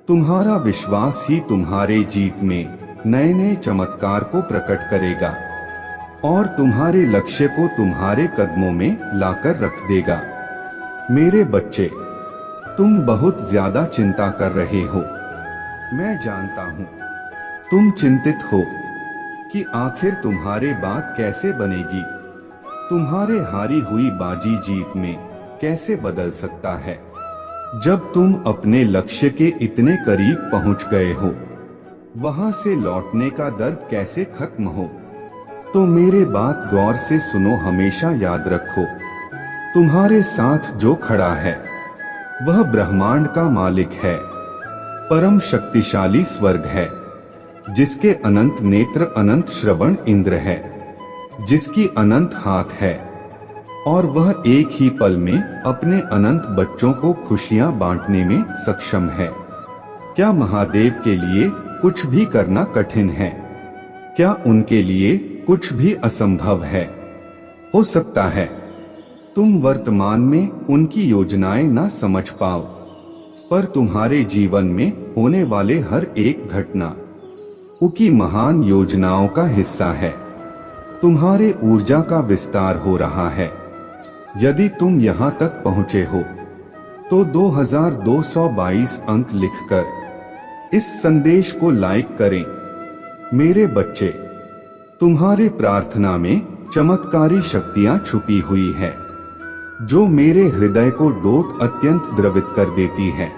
तुम्हारा विश्वास ही तुम्हारे जीत में नए नए चमत्कार को प्रकट करेगा और तुम्हारे लक्ष्य को तुम्हारे कदमों में लाकर रख देगा। मेरे बच्चे, तुम बहुत ज्यादा चिंता कर रहे हो। मैं जानता हूं तुम चिंतित हो कि आखिर तुम्हारे बात कैसे बनेगी, तुम्हारे हारी हुई बाजी जीत में कैसे बदल सकता है। जब तुम अपने लक्ष्य के इतने करीब पहुंच गए हो, वहां से लौटने का दर्द कैसे खत्म हो। तो मेरे बात गौर से सुनो, हमेशा याद रखो, तुम्हारे साथ जो खड़ा है वह ब्रह्मांड का मालिक है, परम शक्तिशाली स्वर्ग है, जिसके अनंत नेत्र, अनंत श्रवण इंद्र है, जिसकी अनंत हाथ है और वह एक ही पल में अपने अनंत बच्चों को खुशियां बांटने में सक्षम है। क्या महादेव के लिए कुछ भी करना कठिन है? क्या उनके लिए कुछ भी असंभव है? हो सकता है तुम वर्तमान में उनकी योजनाएं ना समझ पाओ, पर तुम्हारे जीवन में होने वाले हर एक घटना उनकी महान योजनाओं का हिस्सा है। तुम्हारे ऊर्जा का विस्तार हो रहा है। यदि तुम यहाँ तक पहुँचे हो तो 2222 अंक लिखकर इस संदेश को लाइक करें। मेरे बच्चे, तुम्हारे प्रार्थना में चमत्कारी शक्तियां छुपी हुई है, जो मेरे हृदय को डोट अत्यंत द्रवित कर देती है।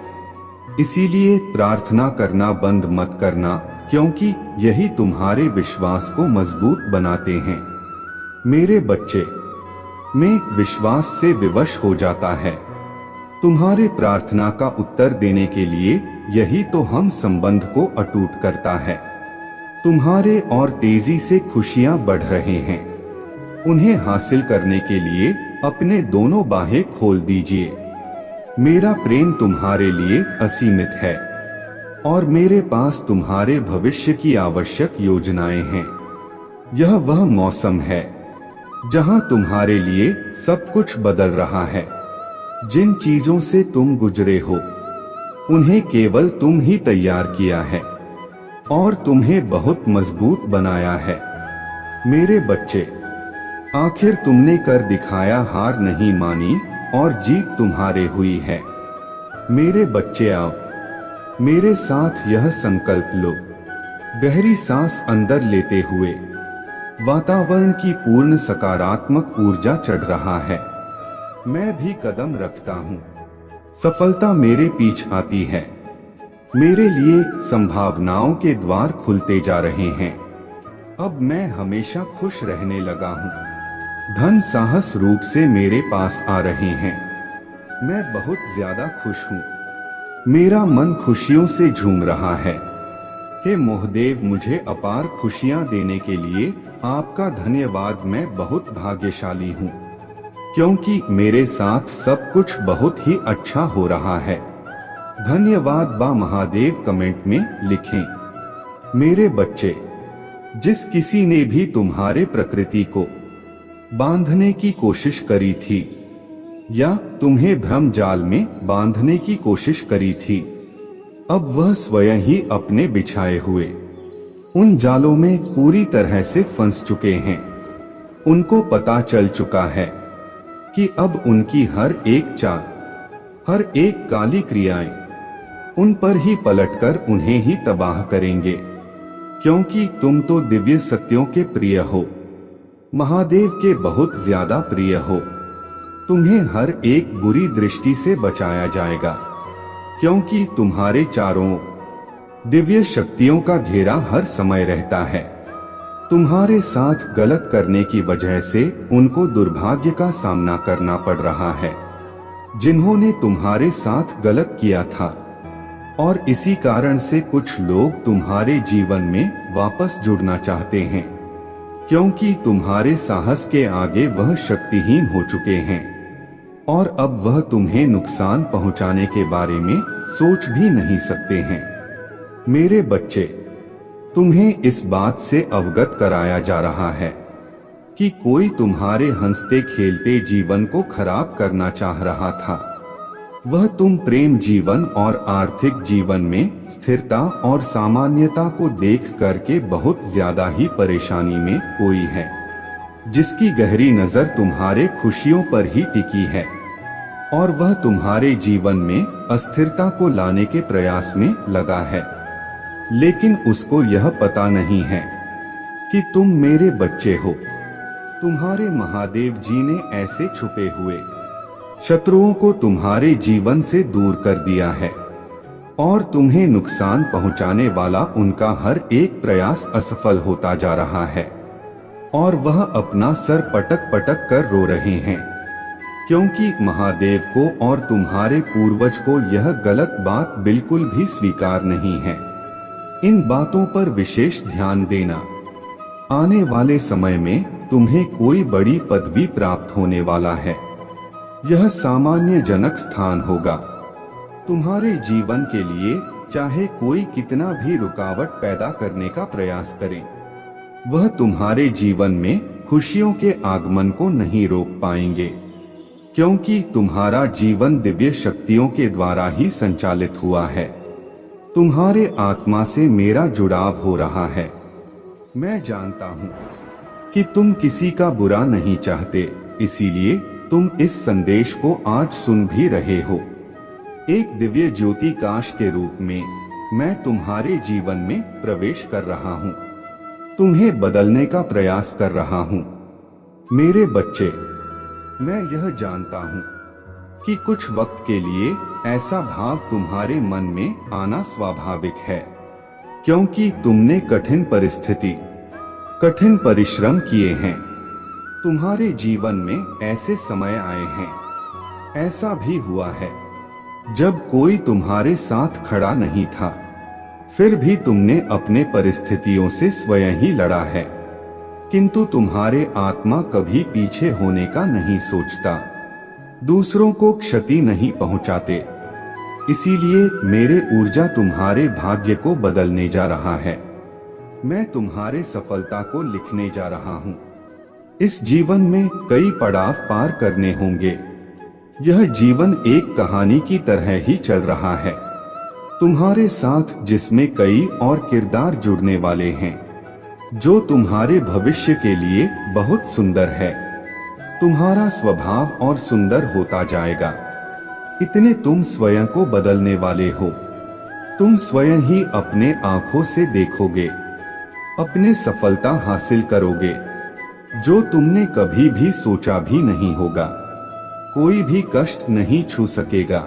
इसीलिए प्रार्थना करना बंद मत करना, क्योंकि यही तुम्हारे विश्वास को मजबूत बनाते हैं। मेरे बच्चे, में विश्वास से विवश हो जाता है। तुम्हारे प्रार्थना का उत्तर देने के लिए यही तो हम संबंध को अटूट करता है। तुम्हारे और तेजी से खुशियां बढ़ रहे हैं। उन्हें हासिल करने के लिए अपने दोनों बाहें खोल दीजिए। मेरा प्रेम तुम्हारे लिए असीमित है और मेरे पास तुम्हारे भविष्य की आवश्यक योजनाएं हैं। यह वह मौसम है जहां तुम्हारे लिए सब कुछ बदल रहा है। जिन चीजों से तुम गुजरे हो, उन्हें केवल तुम ही तैयार किया है और तुम्हें बहुत मजबूत बनाया है। मेरे बच्चे, आखिर तुमने कर दिखाया, हार नहीं मानी और जीत तुम्हारे हुई है। मेरे बच्चे, आओ मेरे साथ यह संकल्प लो। गहरी सांस अंदर लेते हुए वातावरण की पूर्ण सकारात्मक ऊर्जा चढ़ रहा है। मैं भी कदम रखता हूँ। सफलता मेरे पीछे आती है। मेरे लिए संभावनाओं के द्वार खुलते जा रहे हैं। अब मैं हमेशा खुश रहने लगा हूँ। धन साहस रूप से मेरे पास आ रहे हैं। मैं बहुत ज्यादा खुश हूँ। मेरा मन खुशियों से झूम रहा है। हे मोहदेव, मुझे अपार खुशियाँ देने के लिए आपका धन्यवाद। मैं बहुत भाग्यशाली हूँ, क्योंकि मेरे साथ सब कुछ बहुत ही अच्छा हो रहा है। धन्यवाद बा महादेव कमेंट में लिखें। मेरे बच्चे, जिस किसी ने भी तुम्हारे प्रकृति को बांधने की कोशिश करी थी या तुम्हें भ्रम जाल में बांधने की कोशिश करी थी, अब वह स्वयं ही अपने बिछाए हुए उन जालों में पूरी तरह से फंस चुके हैं। उनको पता चल चुका है कि अब उनकी हर एक चाल, हर एक काली क्रियाएं उन पर ही पलटकर उन्हें ही तबाह करेंगे, क्योंकि तुम तो दिव्य सत्यों के प्रिय हो, महादेव के बहुत ज्यादा प्रिय हो। तुम्हें हर एक बुरी दृष्टि से बचाया जाएगा, क्योंकि तुम्हारे चारों दिव्य शक्तियों का घेरा हर समय रहता है। तुम्हारे साथ गलत करने की वजह से उनको दुर्भाग्य का सामना करना पड़ रहा है, जिन्होंने तुम्हारे साथ गलत किया था। और इसी कारण से कुछ लोग तुम्हारे जीवन में वापस जुड़ना चाहते हैं, क्योंकि तुम्हारे साहस के आगे वह शक्तिहीन हो चुके हैं और अब वह तुम्हें नुकसान पहुंचाने के बारे में सोच भी नहीं सकते हैं। मेरे बच्चे, तुम्हें इस बात से अवगत कराया जा रहा है कि कोई तुम्हारे हंसते खेलते जीवन को खराब करना चाह रहा था। वह तुम प्रेम जीवन और आर्थिक जीवन में स्थिरता और सामान्यता को देख करके बहुत ज्यादा ही परेशानी में कोई है, जिसकी गहरी नजर तुम्हारे खुशियों पर ही टिकी है और वह तुम्हारे जीवन में अस्थिरता को लाने के प्रयास में लगा है। लेकिन उसको यह पता नहीं है कि तुम मेरे बच्चे हो। तुम्हारे महादेव जी ने ऐसे छुपे हुए शत्रुओं को तुम्हारे जीवन से दूर कर दिया है और तुम्हें नुकसान पहुंचाने वाला उनका हर एक प्रयास असफल होता जा रहा है और वह अपना सर पटक पटक कर रो रहे हैं, क्योंकि महादेव को और तुम्हारे पूर्वज को यह गलत बात बिल्कुल भी स्वीकार नहीं है। इन बातों पर विशेष ध्यान देना। आने वाले समय में तुम्हें कोई बड़ी पदवी प्राप्त होने वाला है। यह सामान्य जनक स्थान होगा। तुम्हारे जीवन के लिए चाहे कोई कितना भी रुकावट पैदा करने का प्रयास करे, वह तुम्हारे जीवन में खुशियों के आगमन को नहीं रोक पाएंगे, क्योंकि तुम्हारा जीवन दिव्य शक्तियों के द्वारा ही संचालित हुआ है। तुम्हारे आत्मा से मेरा जुड़ाव हो रहा है। मैं जानता हूँ कि तुम किसी का बुरा नहीं चाहते, इसीलिए तुम इस संदेश को आज सुन भी रहे हो। एक दिव्य ज्योति काश के रूप में मैं तुम्हारे जीवन में प्रवेश कर रहा हूँ, तुम्हें बदलने का प्रयास कर रहा हूँ। मेरे बच्चे, मैं यह जानता हूँ कि कुछ वक्त के लिए ऐसा भाव तुम्हारे मन में आना स्वाभाविक है, क्योंकि तुमने कठिन परिस्थिति, कठिन परिश्रम किए हैं। तुम्हारे जीवन में ऐसे समय आए हैं, ऐसा भी हुआ है जब कोई तुम्हारे साथ खड़ा नहीं था, फिर भी तुमने अपने परिस्थितियों से स्वयं ही लड़ा है। किंतु तुम्हारे आत्मा कभी पीछे होने का नहीं सोचता, दूसरों को क्षति नहीं पहुंचाते। इसीलिए मेरे ऊर्जा तुम्हारे भाग्य को बदलने जा रहा है। मैं तुम्हारे सफलता को लिखने जा रहा हूँ। इस जीवन में कई पड़ाव पार करने होंगे। यह जीवन एक कहानी की तरह ही चल रहा है तुम्हारे साथ, जिसमें कई और किरदार जुड़ने वाले हैं, जो तुम्हारे भविष्य के लिए बहुत सुंदर है। तुम्हारा स्वभाव और सुंदर होता जाएगा। इतने तुम स्वयं को बदलने वाले हो। तुम स्वयं ही अपने आंखों से देखोगे, अपने सफलता हासिल करोगे, जो तुमने कभी भी सोचा भी नहीं होगा। कोई भी कष्ट नहीं छू सकेगा।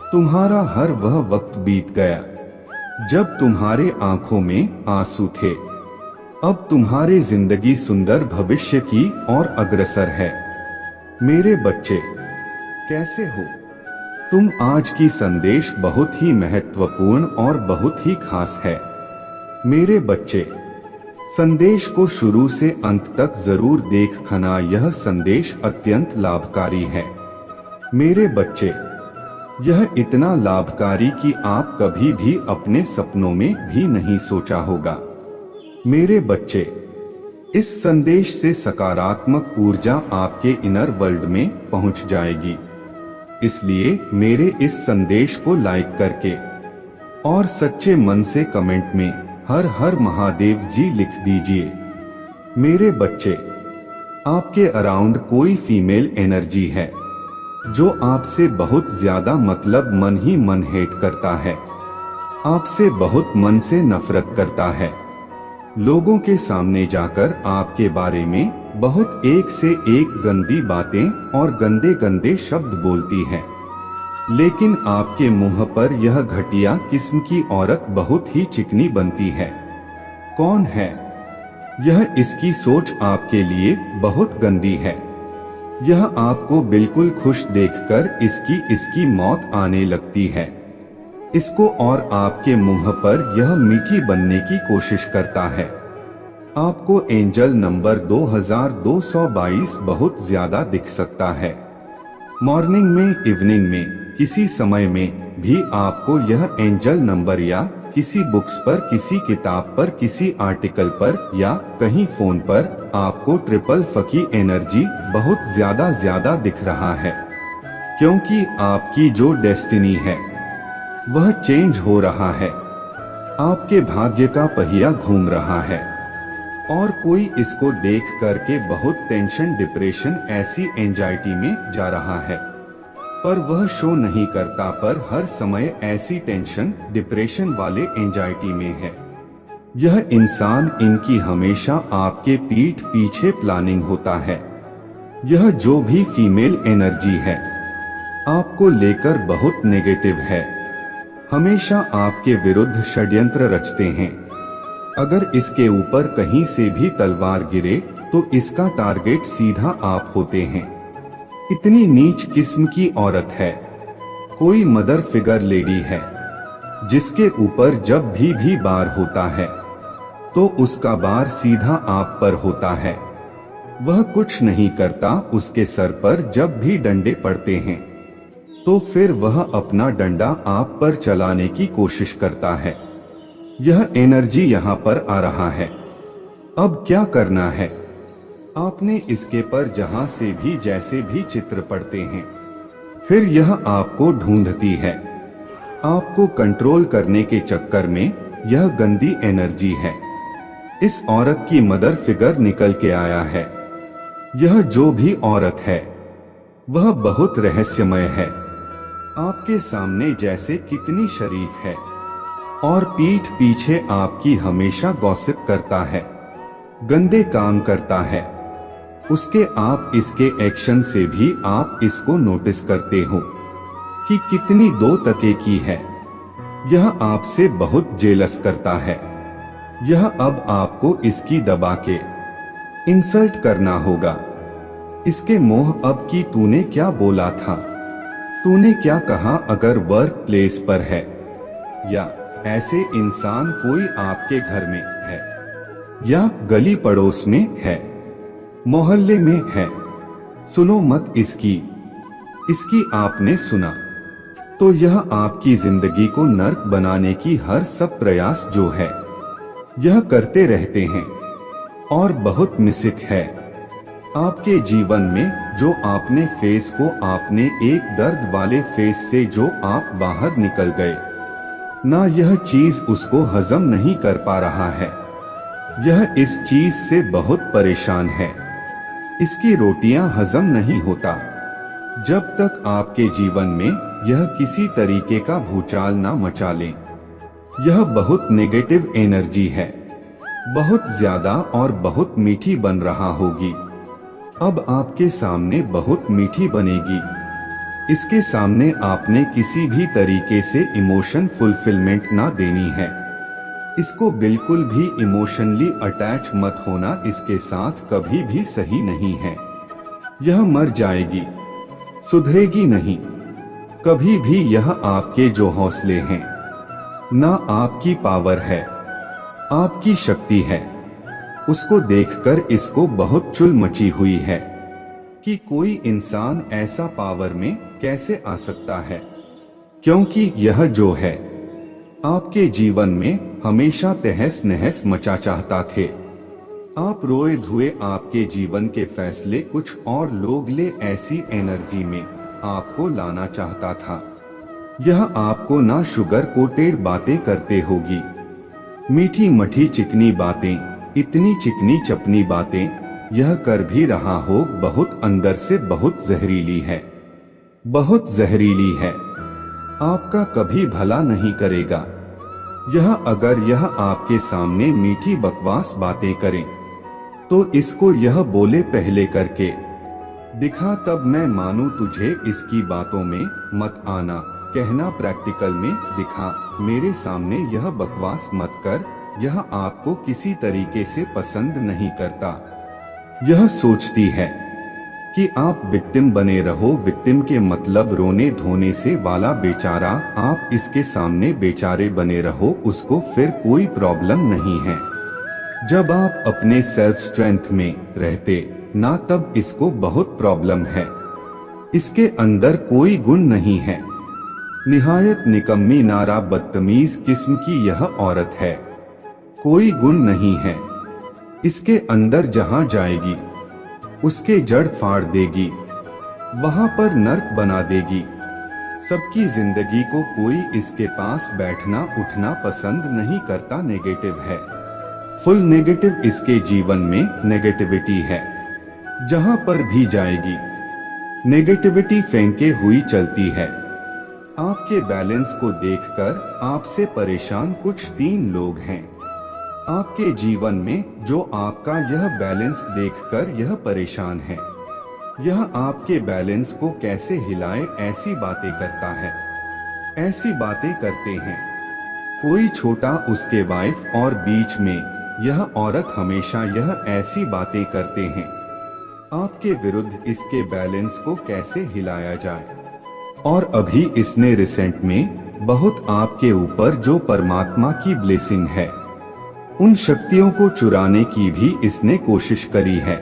तुम्हारा हर वह वक्त बीत गया जब तुम्हारे आंखों में आंसू थे। अब तुम्हारी जिंदगी सुंदर भविष्य की ओर अग्रसर है। मेरे बच्चे, कैसे हो तुम? आज की संदेश बहुत ही महत्वपूर्ण और बहुत ही खास है। मेरे बच्चे, संदेश को शुरू से अंत तक जरूर देखना। यह संदेश अत्यंत लाभकारी है। मेरे बच्चे, यह इतना लाभकारी कि आप कभी भी अपने सपनों में भी नहीं सोचा होगा। मेरे बच्चे, इस संदेश से सकारात्मक ऊर्जा आपके इनर वर्ल्ड में पहुंच जाएगी। इसलिए मेरे इस संदेश को लाइक करके और सच्चे मन से कमेंट में हर हर महादेव जी लिख दीजिए। मेरे बच्चे, आपके अराउंड कोई फीमेल एनर्जी है जो आपसे बहुत ज्यादा मतलब मन ही मन हेट करता है, आपसे बहुत मन से नफरत करता है। लोगों के सामने जाकर आपके बारे में बहुत एक से एक गंदी बातें और गंदे गंदे शब्द बोलती है, लेकिन आपके मुंह पर यह घटिया किस्म की औरत बहुत ही चिकनी बनती है। कौन है यह? इसकी सोच आपके लिए बहुत गंदी है। यह आपको बिल्कुल खुश देखकर इसकी मौत आने लगती है। इसको और आपके मुंह पर यह मीठी बनने की कोशिश करता है। आपको एंजल नंबर 2222 बहुत ज्यादा दिख सकता है। मॉर्निंग में, इवनिंग में, किसी समय में भी आपको यह एंजल नंबर या किसी बुक्स पर, किसी किताब पर, किसी आर्टिकल पर या कहीं फोन पर आपको ट्रिपल फकी एनर्जी बहुत ज्यादा दिख रहा है, क्योंकि आपकी जो डेस्टिनी है वह चेंज हो रहा है। आपके भाग्य का पहिया घूम रहा है और कोई इसको देख करके बहुत टेंशन, डिप्रेशन, ऐसी एंजाइटी में जा रहा है, पर वह शो नहीं करता, पर हर समय ऐसी टेंशन, डिप्रेशन वाले एंजाइटी में है। यह इंसान, इनकी हमेशा आपके पीठ पीछे प्लानिंग होता है। यह जो भी फीमेल एनर्जी है आपको लेकर बहुत नेगेटिव है, हमेशा आपके विरुद्ध षड्यंत्र रचते हैं। अगर इसके ऊपर कहीं से भी तलवार गिरे तो इसका टारगेट सीधा आप होते हैं। इतनी नीच किस्म की औरत है। कोई मदर फिगर लेडी है जिसके ऊपर जब भी बार होता है तो उसका बार सीधा आप पर होता है। वह कुछ नहीं करता, उसके सर पर जब भी डंडे पड़ते हैं तो फिर वह अपना डंडा आप पर चलाने की कोशिश करता है। यह एनर्जी यहाँ पर आ रहा है। अब क्या करना है? आपने इसके पर जहां से भी जैसे भी चित्र पड़ते हैं, फिर यह आपको ढूंढती है। आपको कंट्रोल करने के चक्कर में यह गंदी एनर्जी है। इस औरत की मदर फिगर निकल के आया है। यह जो भी औरत है वह बहुत रहस्यमय है। आपके सामने जैसे कितनी शरीफ है और पीठ पीछे आपकी हमेशा गॉसिप करता है, गंदे काम करता है। उसके आप इसके एक्शन से भी आप इसको नोटिस करते हो कि कितनी दो टके की है। यह आपसे बहुत जेलस करता है। यह अब आपको इसकी दबा के इंसल्ट करना होगा। इसके मोह अब कि तूने क्या बोला था, तूने क्या कहा, अगर वर्क प्लेस पर है या ऐसे इंसान कोई आपके घर में है या गली पड़ोस में है, मोहल्ले में है, सुनो मत इसकी आपने सुना तो यह आपकी जिंदगी को नर्क बनाने की हर सब प्रयास जो है यह करते रहते हैं और बहुत मिसिक है। आपके जीवन में जो आपने फेस को, आपने एक दर्द वाले फेस से जो आप बाहर निकल गए ना, यह चीज उसको हजम नहीं कर पा रहा है। यह इस चीज से बहुत परेशान है। इसकी रोटियां हजम नहीं होता जब तक आपके जीवन में यह किसी तरीके का भूचाल ना मचा ले। यह बहुत नेगेटिव एनर्जी है, बहुत ज्यादा और बहुत मीठी बन रहा होगी। अब आपके सामने बहुत मीठी बनेगी। इसके सामने आपने किसी भी तरीके से इमोशन फुलफिलमेंट ना देनी है। इसको बिल्कुल भी इमोशनली अटैच मत होना, इसके साथ कभी भी सही नहीं है। यह मर जाएगी, सुधरेगी नहीं कभी भी। यह आपके जो हौसले हैं ना, आपकी पावर है, आपकी शक्ति है, उसको देखकर इसको बहुत चुल मची हुई है कि कोई इंसान ऐसा पावर में कैसे आ सकता है, क्योंकि यह जो है आपके जीवन में हमेशा तहस नहस मचा चाहता थे। आप रोए धुए आपके जीवन के फैसले कुछ और लोग ले, ऐसी एनर्जी में आपको लाना चाहता था। यह आपको ना शुगर कोटेड बातें करते होगी, मीठी मठी चिकनी बातें, इतनी चिकनी चपनी बातें यह कर भी रहा हो, बहुत अंदर से बहुत जहरीली है, बहुत जहरीली है। आपका कभी भला नहीं करेगा। अगर यह आपके सामने मीठी बकवास बातें करें तो इसको यह बोले पहले करके दिखा, तब मैं मानूं तुझे। इसकी बातों में मत आना, कहना प्रैक्टिकल में दिखा। मेरे सामने यह बकवास मत कर, यह आपको किसी तरीके से पसंद नहीं करता। यह सोचती है कि आप विक्टिम बने रहो। विक्टिम के मतलब रोने धोने से वाला बेचारा। आप इसके सामने बेचारे बने रहो, उसको फिर कोई प्रॉब्लम नहीं है। जब आप अपने सेल्फ स्ट्रेंथ में रहते ना, तब इसको बहुत प्रॉब्लम है। इसके अंदर कोई गुण नहीं है। निहायत निकम्मी नारा बदतमीज किस्म की यह औरत है। कोई गुण नहीं है इसके अंदर। जहां जाएगी उसके जड़ फाड़ देगी, वहां पर नर्क बना देगी सबकी जिंदगी को। कोई इसके पास बैठना उठना पसंद नहीं करता। नेगेटिव है, फुल नेगेटिव। इसके जीवन में नेगेटिविटी है। जहां पर भी जाएगी नेगेटिविटी फेंके हुई चलती है। आपके बैलेंस को देखकर आपसे परेशान कुछ 3 लोग हैं आपके जीवन में, जो आपका यह बैलेंस देखकर यह परेशान है। यह आपके बैलेंस को कैसे हिलाए ऐसी बातें करता है। ऐसी बातें करते हैं कोई छोटा उसके वाइफ और बीच में यह औरत हमेशा यह ऐसी बातें करते हैं आपके विरुद्ध। इसके बैलेंस को कैसे हिलाया जाए। और अभी इसने रिसेंट में बहुत आपके ऊपर जो परमात्मा की ब्लेसिंग है, उन शक्तियों को चुराने की भी इसने कोशिश करी है।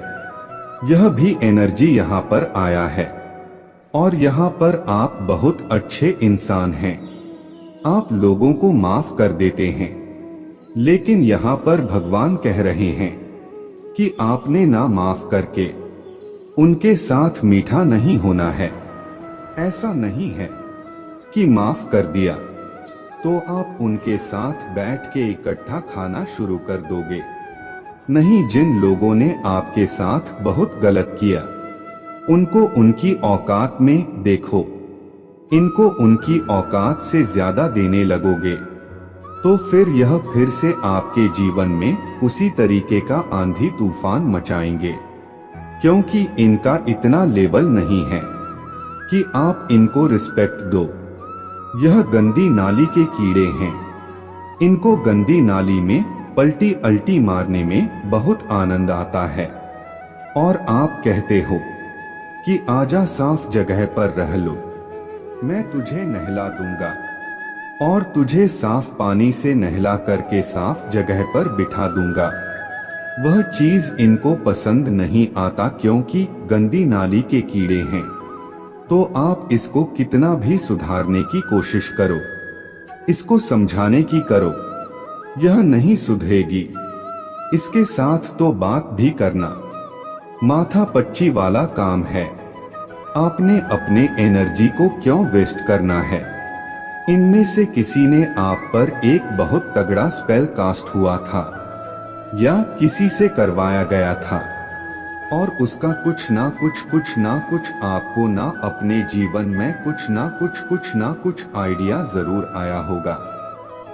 यह भी एनर्जी यहाँ पर आया है। और यहाँ पर आप बहुत अच्छे इंसान हैं। आप लोगों को माफ कर देते हैं। लेकिन यहाँ पर भगवान कह रहे हैं कि आपने ना माफ करके उनके साथ मीठा नहीं होना है। ऐसा नहीं है कि माफ कर दिया तो आप उनके साथ बैठ के इकट्ठा खाना शुरू कर दोगे। नहीं, जिन लोगों ने आपके साथ बहुत गलत किया उनको उनकी औकात में देखो। इनको उनकी औकात से ज्यादा देने लगोगे तो फिर यह फिर से आपके जीवन में उसी तरीके का आंधी तूफान मचाएंगे। क्योंकि इनका इतना लेवल नहीं है कि आप इनको रिस्पेक्ट दो। यह गंदी नाली के कीड़े हैं। इनको गंदी नाली में पलटी अल्टी मारने में बहुत आनंद आता है। और आप कहते हो कि आजा साफ जगह पर रह लो, मैं तुझे नहला दूंगा और तुझे साफ पानी से नहला करके साफ जगह पर बिठा दूंगा। वह चीज इनको पसंद नहीं आता क्योंकि गंदी नाली के कीड़े हैं। तो आप इसको कितना भी सुधारने की कोशिश करो, इसको समझाने की करो, यह नहीं सुधरेगी। इसके साथ तो बात भी करना माथा पच्ची वाला काम है। आपने अपने एनर्जी को क्यों वेस्ट करना है। इनमें से किसी ने आप पर एक बहुत तगड़ा स्पेल कास्ट हुआ था या किसी से करवाया गया था और उसका कुछ ना कुछ आपको ना अपने जीवन में कुछ ना कुछ आइडिया जरूर आया होगा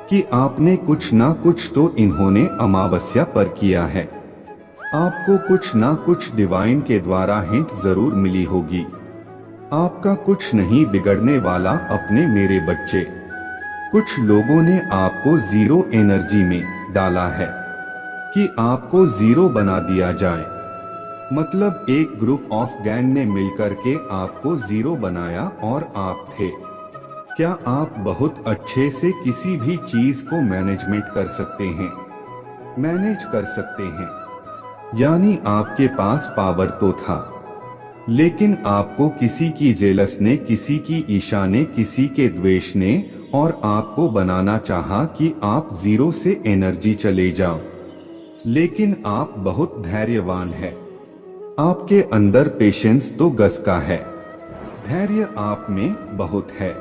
कि आपने कुछ ना कुछ तो इन्होंने अमावस्या पर किया है। आपको कुछ ना कुछ डिवाइन के द्वारा हिंट जरूर मिली होगी। आपका कुछ नहीं बिगड़ने वाला अपने मेरे बच्चे। कुछ लोगों ने आपको जीरो एनर्जी में डाला है कि आपको जीरो बना दिया जाए। मतलब एक ग्रुप ऑफ गैंग ने मिलकर के आपको जीरो बनाया और आप थे। क्या आप बहुत अच्छे से किसी भी चीज को मैनेजमेंट कर सकते हैं, मैनेज कर सकते हैं, यानी आपके पास पावर तो था, लेकिन आपको किसी की जेलस ने, किसी की ईर्ष्या ने, किसी के द्वेष ने और आपको बनाना चाहा कि आप जीरो से एनर्जी चले जाओ। लेकिन आप बहुत धैर्यवान है। आपके अंदर पेशेंस तो गज का है। धैर्य आप में बहुत है।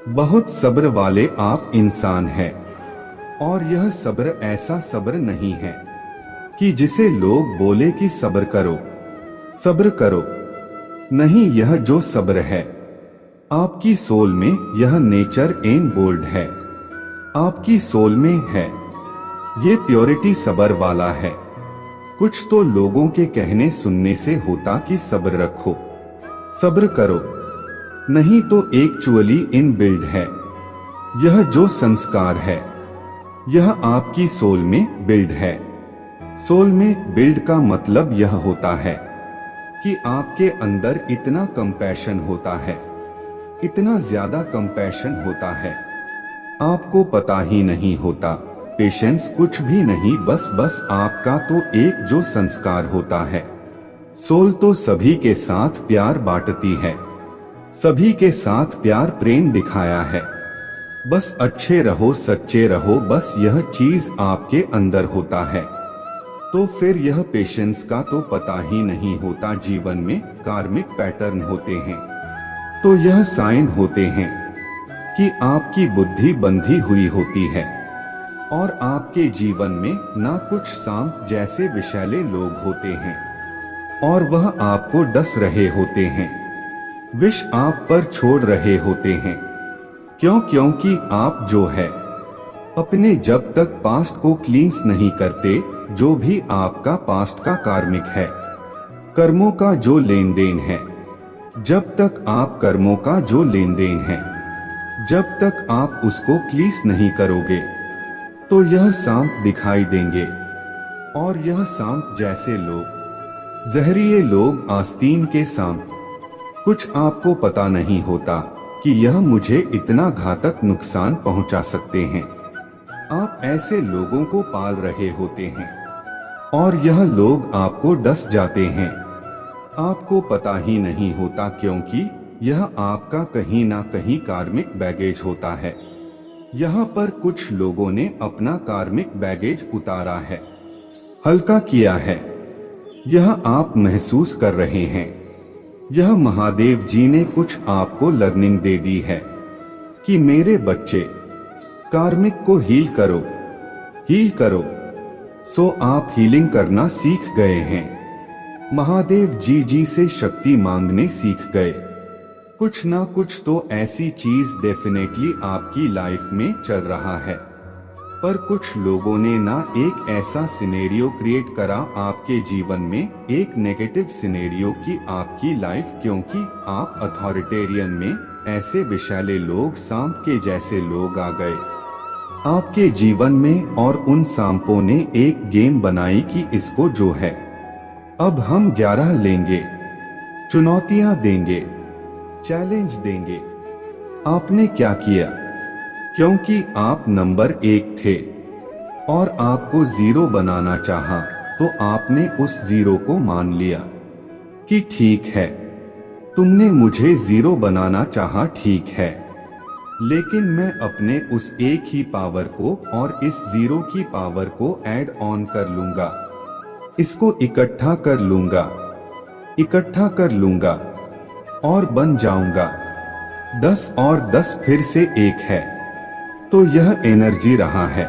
बहुत सब्र वाले आप इंसान हैं। और यह सब्र ऐसा सब्र नहीं है कि जिसे लोग बोले कि सब्र करो। नहीं, यह जो सब्र है आपकी सोल में, यह नेचर एंड बोल्ड है। आपकी सोल में है। ये प्योरिटी सब्र वाला है। कुछ तो लोगों के कहने सुनने से होता कि सब्र रखो, सब्र करो, नहीं तो एक्चुअली इन बिल्ड है। यह जो संस्कार है यह आपकी सोल में बिल्ड है। सोल में बिल्ड का मतलब यह होता है कि आपके अंदर इतना कंपैशन होता है, इतना ज्यादा कंपैशन होता है, आपको पता ही नहीं होता। पेशेंस कुछ भी नहीं, बस आपका तो एक जो संस्कार होता है। सोल तो सभी के साथ प्यार बांटती है, सभी के साथ प्यार प्रेम दिखाया है। बस अच्छे रहो, सच्चे रहो, बस यह चीज आपके अंदर होता है। तो फिर यह पेशेंस का तो पता ही नहीं होता। जीवन में कार्मिक पैटर्न होते हैं, तो यह साइन होते हैं कि आपकी बुद्धि बंधी हुई होती है और आपके जीवन में ना कुछ सांप जैसे विषैले लोग होते हैं और वह आपको डस रहे होते हैं, विष आप पर छोड़ रहे होते हैं। क्योंकि आप जो है अपने जब तक पास्ट को क्लींस नहीं करते, जो भी आपका पास्ट का कार्मिक है, कर्मों का जो लेन देन है, जब तक आप कर्मों का जो लेन देन है, जब तक आप उसको क्लींस नहीं करोगे तो यह सांप दिखाई देंगे। और यह सांप जैसे लोग, जहरीले लोग, आस्तीन के सांप। कुछ आपको पता नहीं होता कि यह मुझे इतना घातक नुकसान पहुंचा सकते हैं। आप ऐसे लोगों को पाल रहे होते हैं और यह लोग आपको डस जाते हैं, आपको पता ही नहीं होता, क्योंकि यह आपका कहीं ना कहीं कार्मिक बैगेज होता है। यहाँ पर कुछ लोगों ने अपना कार्मिक बैगेज उतारा है, हल्का किया है, यह आप महसूस कर रहे हैं। यह महादेव जी ने कुछ आपको लर्निंग दे दी है कि मेरे बच्चे कार्मिक को हील करो, हील करो। सो आप हीलिंग करना सीख गए हैं, महादेव जी से शक्ति मांगने सीख गए। कुछ ना कुछ तो ऐसी चीज डेफिनेटली आपकी लाइफ में चल रहा है, पर कुछ लोगों ने ना एक ऐसा सिनेरियो क्रिएट करा आपके जीवन में, एक नेगेटिव सिनेरियो की आपकी लाइफ, क्योंकि आप अथॉरिटेरियन में ऐसे विषैले लोग, सांप के जैसे लोग आ गए आपके जीवन में और उन सांपों ने एक गेम बनाई कि इसको जो है अब हम 11 लेंगे, चुनौतियां देंगे, चैलेंज देंगे। आपने क्या किया? क्योंकि आप नंबर 1 थे और आपको 0 बनाना चाहा, तो आपने उस 0 को मान लिया कि ठीक है, तुमने मुझे 0 बनाना चाहा, ठीक है, लेकिन मैं अपने उस एक ही पावर को और इस 0 की पावर को ऐड ऑन कर लूंगा, इसको इकट्ठा कर लूंगा, इकट्ठा कर लूंगा और बन जाऊंगा 10 और 10 फिर से 1 है। तो यह एनर्जी रहा है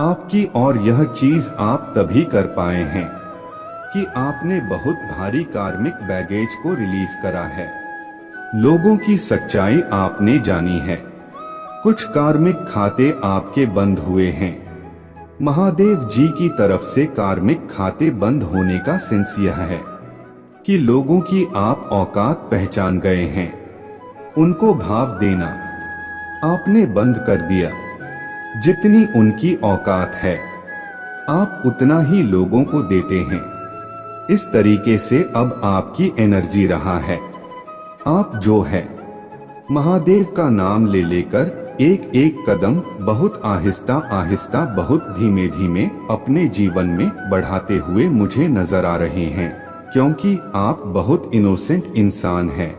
आपकी, और यह चीज आप तभी कर पाए हैं कि आपने बहुत भारी कार्मिक बैगेज को रिलीज करा है। लोगों की सच्चाई आपने जानी है, कुछ कार्मिक खाते आपके बंद हुए हैं। महादेव जी की तरफ से कार्मिक खाते बंद होने का सेंस यह है कि लोगों की आप औकात पहचान गए हैं, उनको भाव देना आपने बंद कर दिया। जितनी उनकी औकात है आप उतना ही लोगों को देते हैं। इस तरीके से अब आपकी एनर्जी रहा है, आप जो है महादेव का नाम ले लेकर एक एक कदम बहुत आहिस्ता आहिस्ता, बहुत धीमे धीमे अपने जीवन में बढ़ाते हुए मुझे नजर आ रहे हैं, क्योंकि आप बहुत इनोसेंट इंसान हैं।